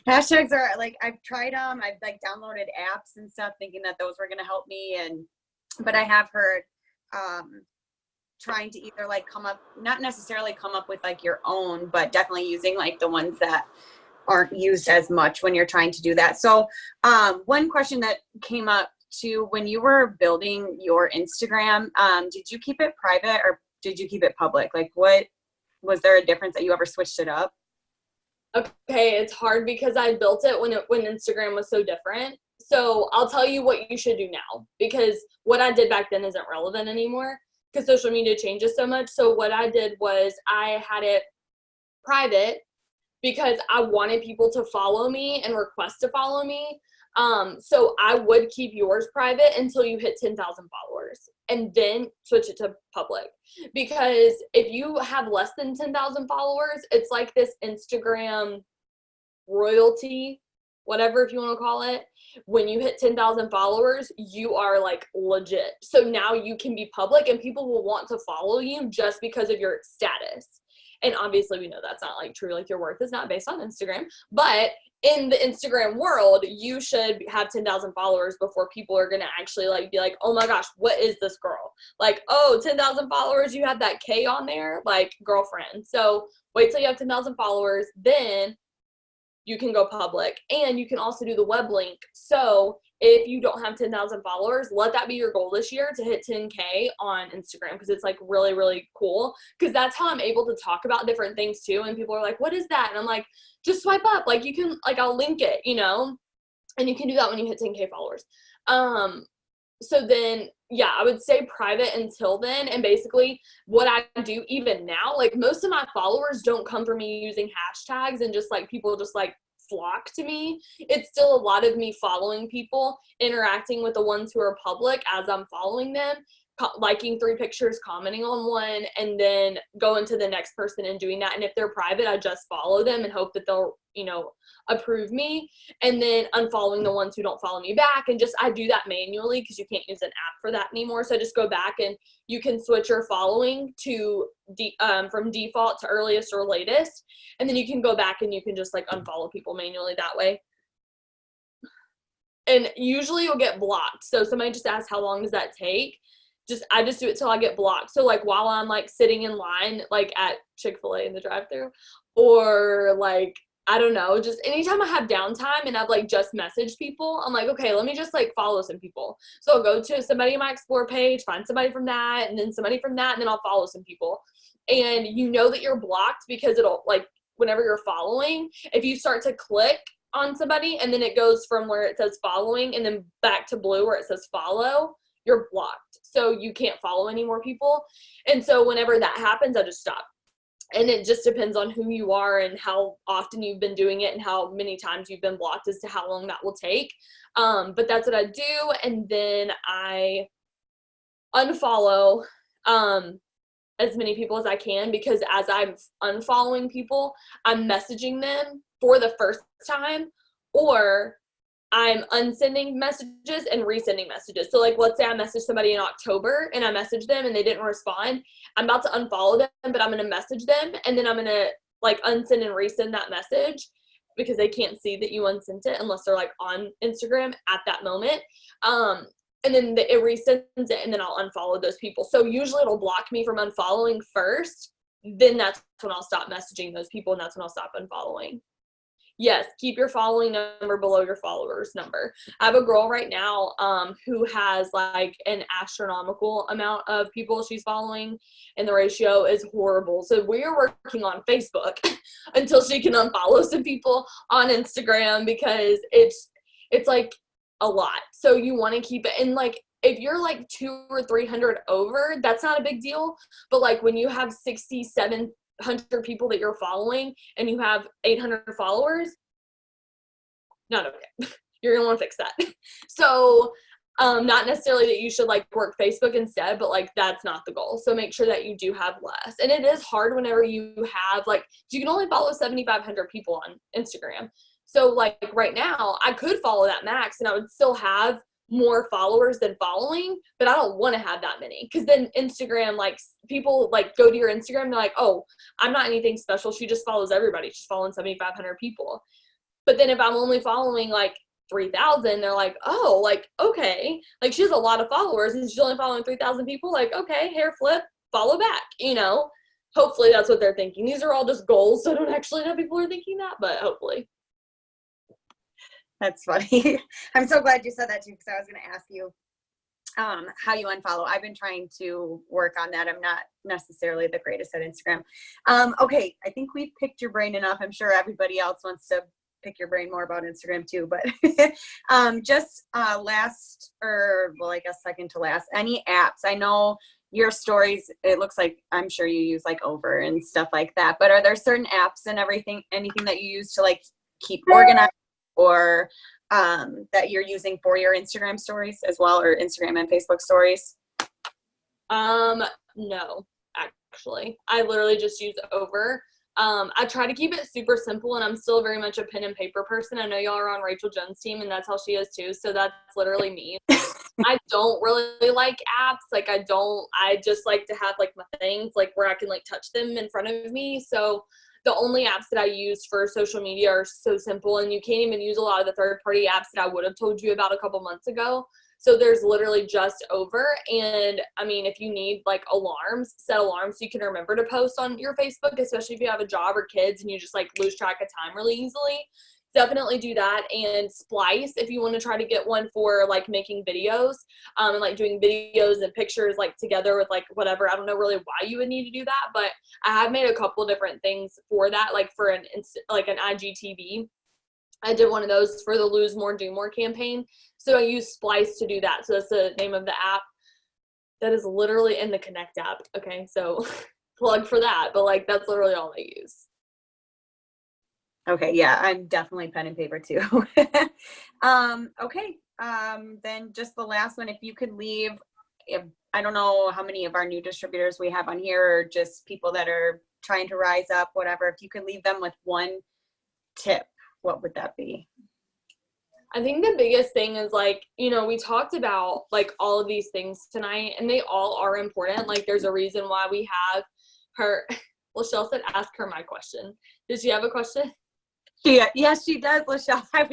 Hashtags are like, I've tried them. I've like downloaded apps and stuff thinking that those were going to help me. But I have heard trying to either like not necessarily come up with like your own, but definitely using like the ones that aren't used as much when you're trying to do that. So one question that came up too, when you were building your Instagram, did you keep it private or did you keep it public? Like what, was there a difference that you ever switched it up? Okay, it's hard because I built it when Instagram was so different. So I'll tell you what you should do now, because what I did back then isn't relevant anymore because social media changes so much. So what I did was I had it private because I wanted people to follow me and request to follow me. So I would keep yours private until you hit 10,000 followers and then switch it to public. Because if you have less than 10,000 followers, it's like this Instagram royalty, whatever, if you want to call it. When you hit 10,000 followers, you are like legit. So now you can be public and people will want to follow you just because of your status. And obviously we know that's not like true, like your worth is not based on Instagram, but in the Instagram world, you should have 10,000 followers before people are going to actually like be like, oh my gosh, what is this girl? Like, oh, 10,000 followers, you have that K on there, like girlfriend. So wait till you have 10,000 followers, then you can go public, and you can also do the web link. So if you don't have 10,000 followers, let that be your goal this year to hit 10K on Instagram, because it's like really, really cool. Because that's how I'm able to talk about different things too. And people are like, what is that? And I'm like, just swipe up. Like you can, like I'll link it, you know, and you can do that when you hit 10K followers. So then, yeah, I would say private until then. And basically what I do even now, like most of my followers don't come from me using hashtags and just like people just like flock to me. It's still a lot of me following people, interacting with the ones who are public as I'm following them. liking 3 pictures, commenting on one, and then going to the next person and doing that. And if they're private, I just follow them and hope that they'll, approve me, and then unfollowing the ones who don't follow me back. And just, I do that manually because you can't use an app for that anymore. So I just go back and you can switch your following to from default to earliest or latest. And then you can go back and you can just like unfollow people manually that way. And usually you'll get blocked. So somebody just asked, how long does that take? I just do it till I get blocked. So like while I'm like sitting in line, like at Chick-fil-A in the drive-thru, or like, I don't know, just anytime I have downtime and I've like just messaged people, I'm like, okay, let me just like follow some people. So I'll go to somebody in my Explore page, find somebody from that, and then somebody from that, and then I'll follow some people. And you know that you're blocked because it'll like, whenever you're following, if you start to click on somebody and then it goes from where it says following and then back to blue where it says follow, you're blocked. So you can't follow any more people. And so whenever that happens, I just stop. And it just depends on who you are and how often you've been doing it and how many times you've been blocked as to how long that will take. But that's what I do. And then I unfollow as many people as I can, because as I'm unfollowing people, I'm messaging them for the first time, or I'm unsending messages and resending messages. So like, let's say I messaged somebody in October and I messaged them and they didn't respond. I'm about to unfollow them, but I'm going to message them, and then I'm going to like unsend and resend that message because they can't see that you unsent it unless they're like on Instagram at that moment. And then it resends it, and then I'll unfollow those people. So usually it'll block me from unfollowing first. Then that's when I'll stop messaging those people, and that's when I'll stop unfollowing. Yes, keep your following number below your followers number. I have a girl right now who has like an astronomical amount of people she's following, and the ratio is horrible. So we are working on Facebook until she can unfollow some people on Instagram, because it's like a lot. So you want to keep it, and like if you're like 200 or 300 over, that's not a big deal. But like when you have 67 100 people that you're following and you have 800 followers, not okay. You're gonna want to fix that. So not necessarily that you should like work Facebook instead, but like that's not the goal. So make sure that you do have less. And it is hard whenever you have like, you can only follow 7,500 people on Instagram. So like right now I could follow that max and I would still have more followers than following, but I don't want to have that many, because then Instagram, like people like go to your Instagram, they're like, oh, I'm not anything special, she just follows everybody, she's following 7,500 people. But then if I'm only following like 3,000, they're like, oh, like okay, like she has a lot of followers and she's only following 3,000 people, like okay, hair flip, follow back, hopefully that's what they're thinking. These are all just goals, so I don't actually know people are thinking that, but hopefully. That's funny. I'm so glad you said that too, because I was going to ask you how you unfollow. I've been trying to work on that. I'm not necessarily the greatest at Instagram. Okay, I think we've picked your brain enough. I'm sure everybody else wants to pick your brain more about Instagram too, but just I guess second to last, any apps? I know your stories, it looks like, I'm sure you use like Over and stuff like that, but are there certain apps and anything that you use to like keep organized, or that you're using for your Instagram stories as well, or Instagram and Facebook stories? No, actually. I literally just use Over. I try to keep it super simple, and I'm still very much a pen and paper person. I know y'all are on Rachel Jones' team, and that's how she is too, so that's literally me. I don't really like apps. Like I just like to have like my things like where I can like touch them in front of me. So the only apps that I use for social media are so simple, and you can't even use a lot of the third-party apps that I would have told you about a couple months ago. So there's literally just Over. And I mean, if you need like alarms, set alarms so you can remember to post on your Facebook, especially if you have a job or kids and you just like lose track of time really easily. Definitely do that. And Splice, if you want to try to get one for like making videos, and like doing videos and pictures like together with like whatever. I don't know really why you would need to do that, but I have made a couple different things for that, like for an IGTV. I did one of those for the Lose More, Do More campaign. So I use Splice to do that. So that's the name of the app. That is literally in the Connect app. Okay, so plug for that, but like that's literally all I use. Okay, yeah, I'm definitely pen and paper too. Okay, then just the last one, if you could leave I don't know how many of our new distributors we have on here, or just people that are trying to rise up, whatever. If you could leave them with one tip, what would that be? I think the biggest thing is like, you know, we talked about like all of these things tonight and they all are important. Like there's a reason why we have her. Lachelle said, ask her my question. Did she have a question? Yeah, yes, she does, Lachelle. I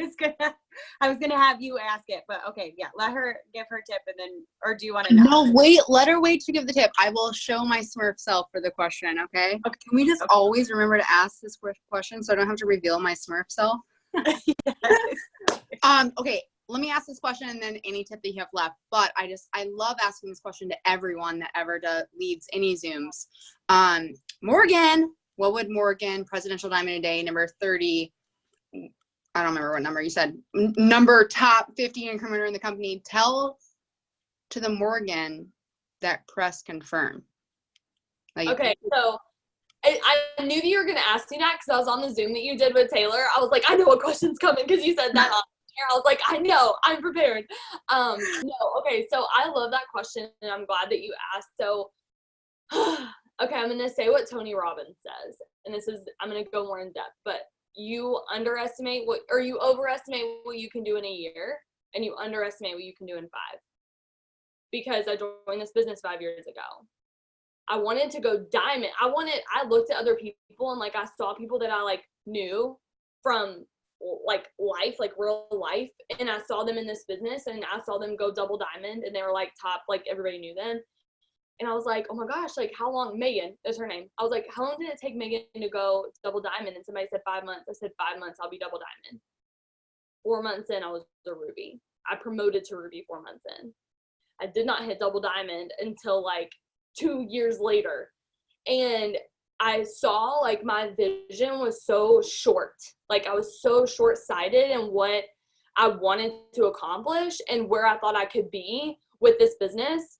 was gonna have you ask it, but okay, yeah, let her give her tip and then, or do you want to know? No, wait, let her wait to give the tip. I will show my Smurf self for the question, okay? Can we just always remember to ask this question so I don't have to reveal my Smurf self? Okay, let me ask this question and then any tip that you have left. But I love asking this question to everyone that ever leads any Zooms. Morgan, what would Morgan, Presidential Diamond a Day, number 30, I don't remember what number you said, number top 50 incrementer in the company, tell to the Morgan that press confirm? Like, okay, so I knew that you were going to ask me that because I was on the Zoom that you did with Taylor. I was like, I know what question's coming because you said that on here. I was like, I know, I'm prepared. No, okay, so I love that question and I'm glad that you asked. So, okay, I'm going to say what Tony Robbins says. And I'm going to go more in depth, but you overestimate you overestimate what you can do in a year and you underestimate what you can do in 5. Because I joined this business 5 years ago. I wanted to go diamond. I looked at other people and like I saw people that I like knew from like life, like real life. And I saw them in this business and I saw them go double diamond and they were like top, like everybody knew them. And I was like, oh my gosh, like how long, Megan is her name. I was like, how long did it take Megan to go double diamond? And somebody said 5 months. I said 5 months, I'll be double diamond. 4 months in, I was a ruby. I promoted to ruby 4 months in. I did not hit double diamond until like 2 years later. And I saw like my vision was so short. Like I was so short-sighted in what I wanted to accomplish and where I thought I could be with this business.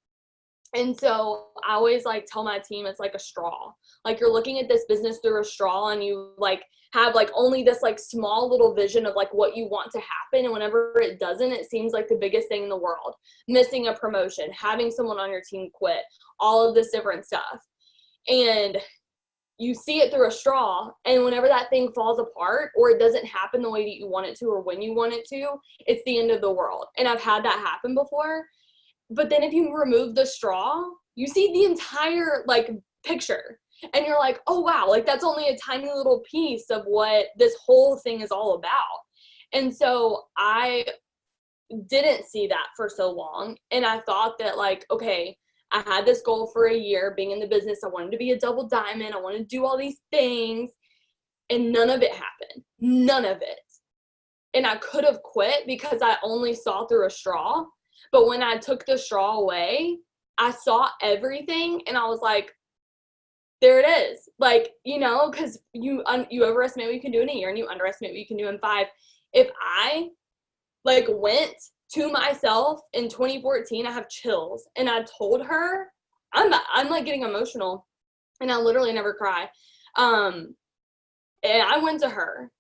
And so I always like tell my team it's like a straw. Like you're looking at this business through a straw and you like have like only this like small little vision of like what you want to happen. And whenever it doesn't, it seems like the biggest thing in the world. Missing a promotion, having someone on your team quit, all of this different stuff. And you see it through a straw. And whenever that thing falls apart or it doesn't happen the way that you want it to or when you want it to, it's the end of the world. And I've had that happen before. But then if you remove the straw, you see the entire like picture and you're like, oh wow, like that's only a tiny little piece of what this whole thing is all about. And so I didn't see that for so long. And I thought that like, okay, I had this goal for a year being in the business. I wanted to be a double diamond. I wanted to do all these things and none of it happened. None of it. And I could have quit because I only saw through a straw. But when I took the straw away, I saw everything and I was like, there it is. Like, you know, because you overestimate what you can do in a year and you underestimate what you can do in 5. If I like went to myself in 2014, I have chills and I told her, I'm like getting emotional and I literally never cry. And I went to her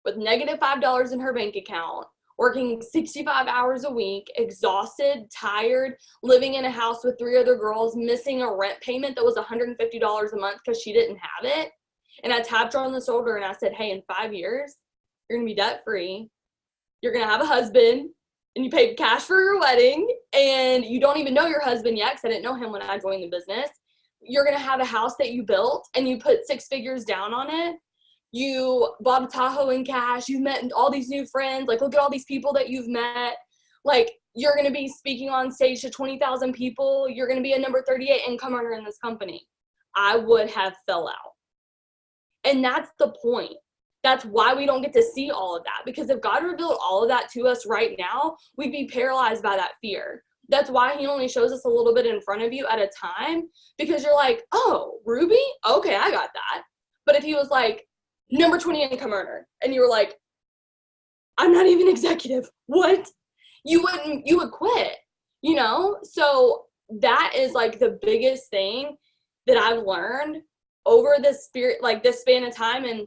with negative $5 in her bank account, working 65 hours a week, exhausted, tired, living in a house with 3 other girls, missing a rent payment that was $150 a month because she didn't have it. And I tapped her on the shoulder and I said, hey, in 5 years, you're going to be debt free. You're going to have a husband and you paid cash for your wedding and you don't even know your husband yet because I didn't know him when I joined the business. You're going to have a house that you built and you put 6 figures down on it. You bought a Tahoe in cash. You've met all these new friends. Like, look at all these people that you've met. Like, you're going to be speaking on stage to 20,000 people. You're going to be a number 38 income earner in this company. I would have fell out. And that's the point. That's why we don't get to see all of that. Because if God revealed all of that to us right now, we'd be paralyzed by that fear. That's why he only shows us a little bit in front of you at a time. Because you're like, oh, Ruby? Okay, I got that. But if he was like, number 20 income earner, and you were like, I'm not even executive. What? You would quit, you know? So that is like the biggest thing that I've learned over this span of time. And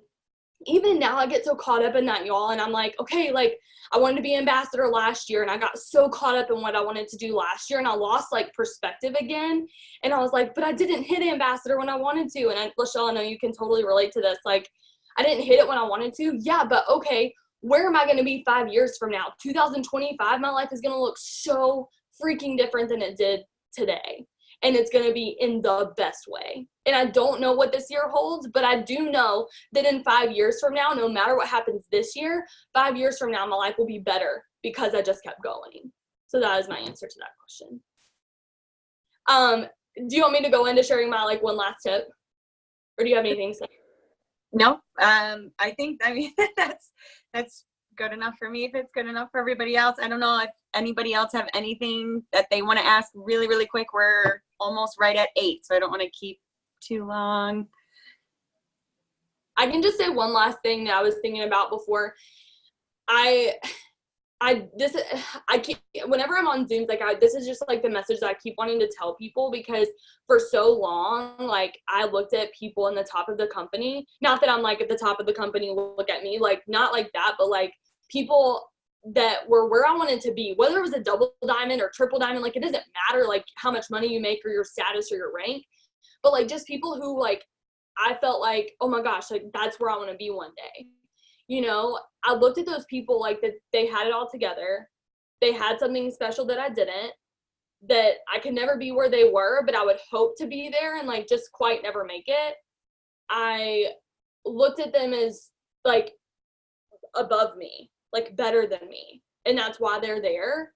even now I get so caught up in that, y'all, and I'm like, okay, like I wanted to be ambassador last year and I got so caught up in what I wanted to do last year and I lost like perspective again. And I was like, but I didn't hit ambassador when I wanted to. And Lachelle, I know you can totally relate to this. Like I didn't hit it when I wanted to. Yeah, but okay, where am I going to be 5 years from now? 2025, my life is going to look so freaking different than it did today. And it's going to be in the best way. And I don't know what this year holds, but I do know that in 5 years from now, no matter what happens this year, 5 years from now, my life will be better because I just kept going. So that is my answer to that question. Do you want me to go into sharing my like one last tip? Or do you have anything to say? No, I think, that's good enough for me. If it's good enough for everybody else, I don't know if anybody else have anything that they want to ask really, really quick. We're almost right at 8, so I don't want to keep too long. I can just say one last thing that I was thinking about before. Whenever I'm on Zooms, like this is just like the message that I keep wanting to tell people, because for so long, like I looked at people in the top of the company, not that I'm like at the top of the company, look at me, like not like that, but like people that were where I wanted to be, whether it was a double diamond or triple diamond, like it doesn't matter like how much money you make or your status or your rank, but like just people who like, I felt like, oh my gosh, like that's where I want to be one day. You know, I looked at those people like that they had it all together. They had something special that I didn't, that I could never be where they were, but I would hope to be there and like just quite never make it. I looked at them as like above me, like better than me. And that's why they're there.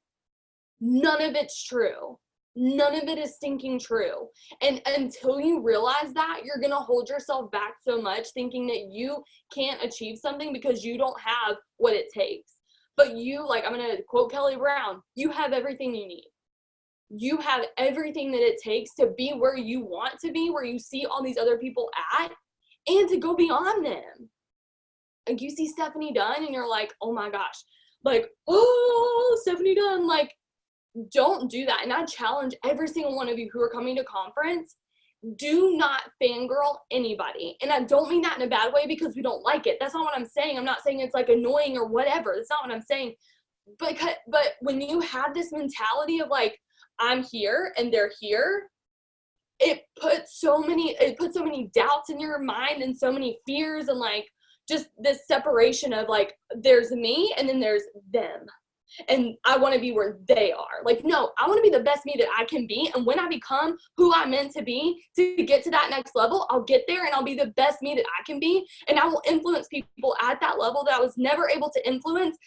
None of it's true. None of it is stinking true. And until you realize that, you're going to hold yourself back so much thinking that you can't achieve something because you don't have what it takes. But you, like I'm going to quote Kelly Brown, you have everything you need. You have everything that it takes to be where you want to be, where you see all these other people at, and to go beyond them. Like you see Stephanie Dunn and you're like, oh my gosh, like, oh, Stephanie Dunn, like, don't do that. And I challenge every single one of you who are coming to conference, do not fangirl anybody. And I don't mean that in a bad way because we don't like it. That's not what I'm saying. I'm not saying it's like annoying or whatever. That's not what I'm saying. But when you have this mentality of like, I'm here and they're here, it puts so many doubts in your mind and so many fears and like just this separation of like, there's me and then there's them. And I want to be where they are. Like, no, I want to be the best me that I can be. And when I become who I'm meant to be to get to that next level, I'll get there and I'll be the best me that I can be. And I will influence people at that level that I was never able to influence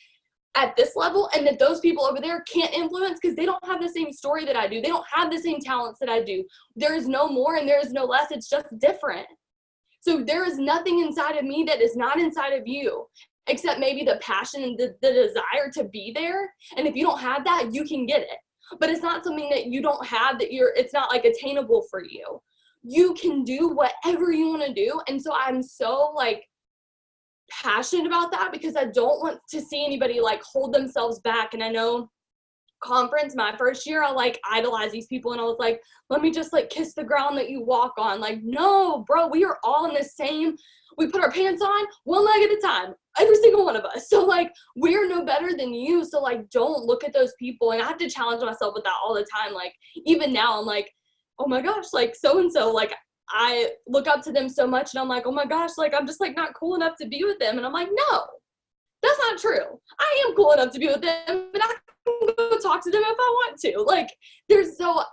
at this level. And that those people over there can't influence because they don't have the same story that I do. They don't have the same talents that I do. There is no more and there is no less. It's just different. So there is nothing inside of me that is not inside of you, except maybe the passion and the desire to be there. And if you don't have that, you can get it. But it's not something that you don't have it's not like attainable for you. You can do whatever you want to do. And so I'm so like passionate about that because I don't want to see anybody like hold themselves back. And I know conference, my first year, I like idolize these people and I was like, let me just like kiss the ground that you walk on. Like, no, bro, we are all in the same, we put our pants on one leg at a time, every single one of us. So like, we're no better than you. So like, don't look at those people. And I have to challenge myself with that all the time. Like, even now I'm like, oh my gosh, like so-and-so, like I look up to them so much and I'm like, oh my gosh, like I'm just like not cool enough to be with them. And I'm like, no, that's not true. I am cool enough to be with them, but I can go talk to them if I want to. Like, that's all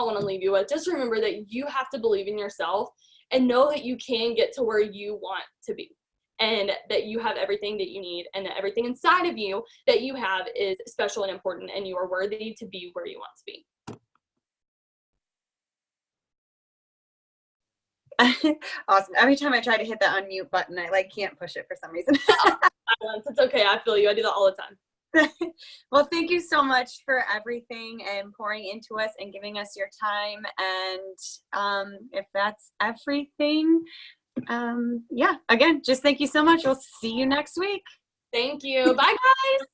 I want to leave you with. Just remember that you have to believe in yourself and know that you can get to where you want to be and that you have everything that you need and that everything inside of you that you have is special and important and you are worthy to be where you want to be. Awesome. Every time I try to hit that unmute button, I like can't push it for some reason. It's okay. I feel you. I do that all the time. Well, thank you so much for everything and pouring into us and giving us your time. And if that's everything, yeah, again, just thank you so much. We'll see you next week. Thank you. Bye, guys.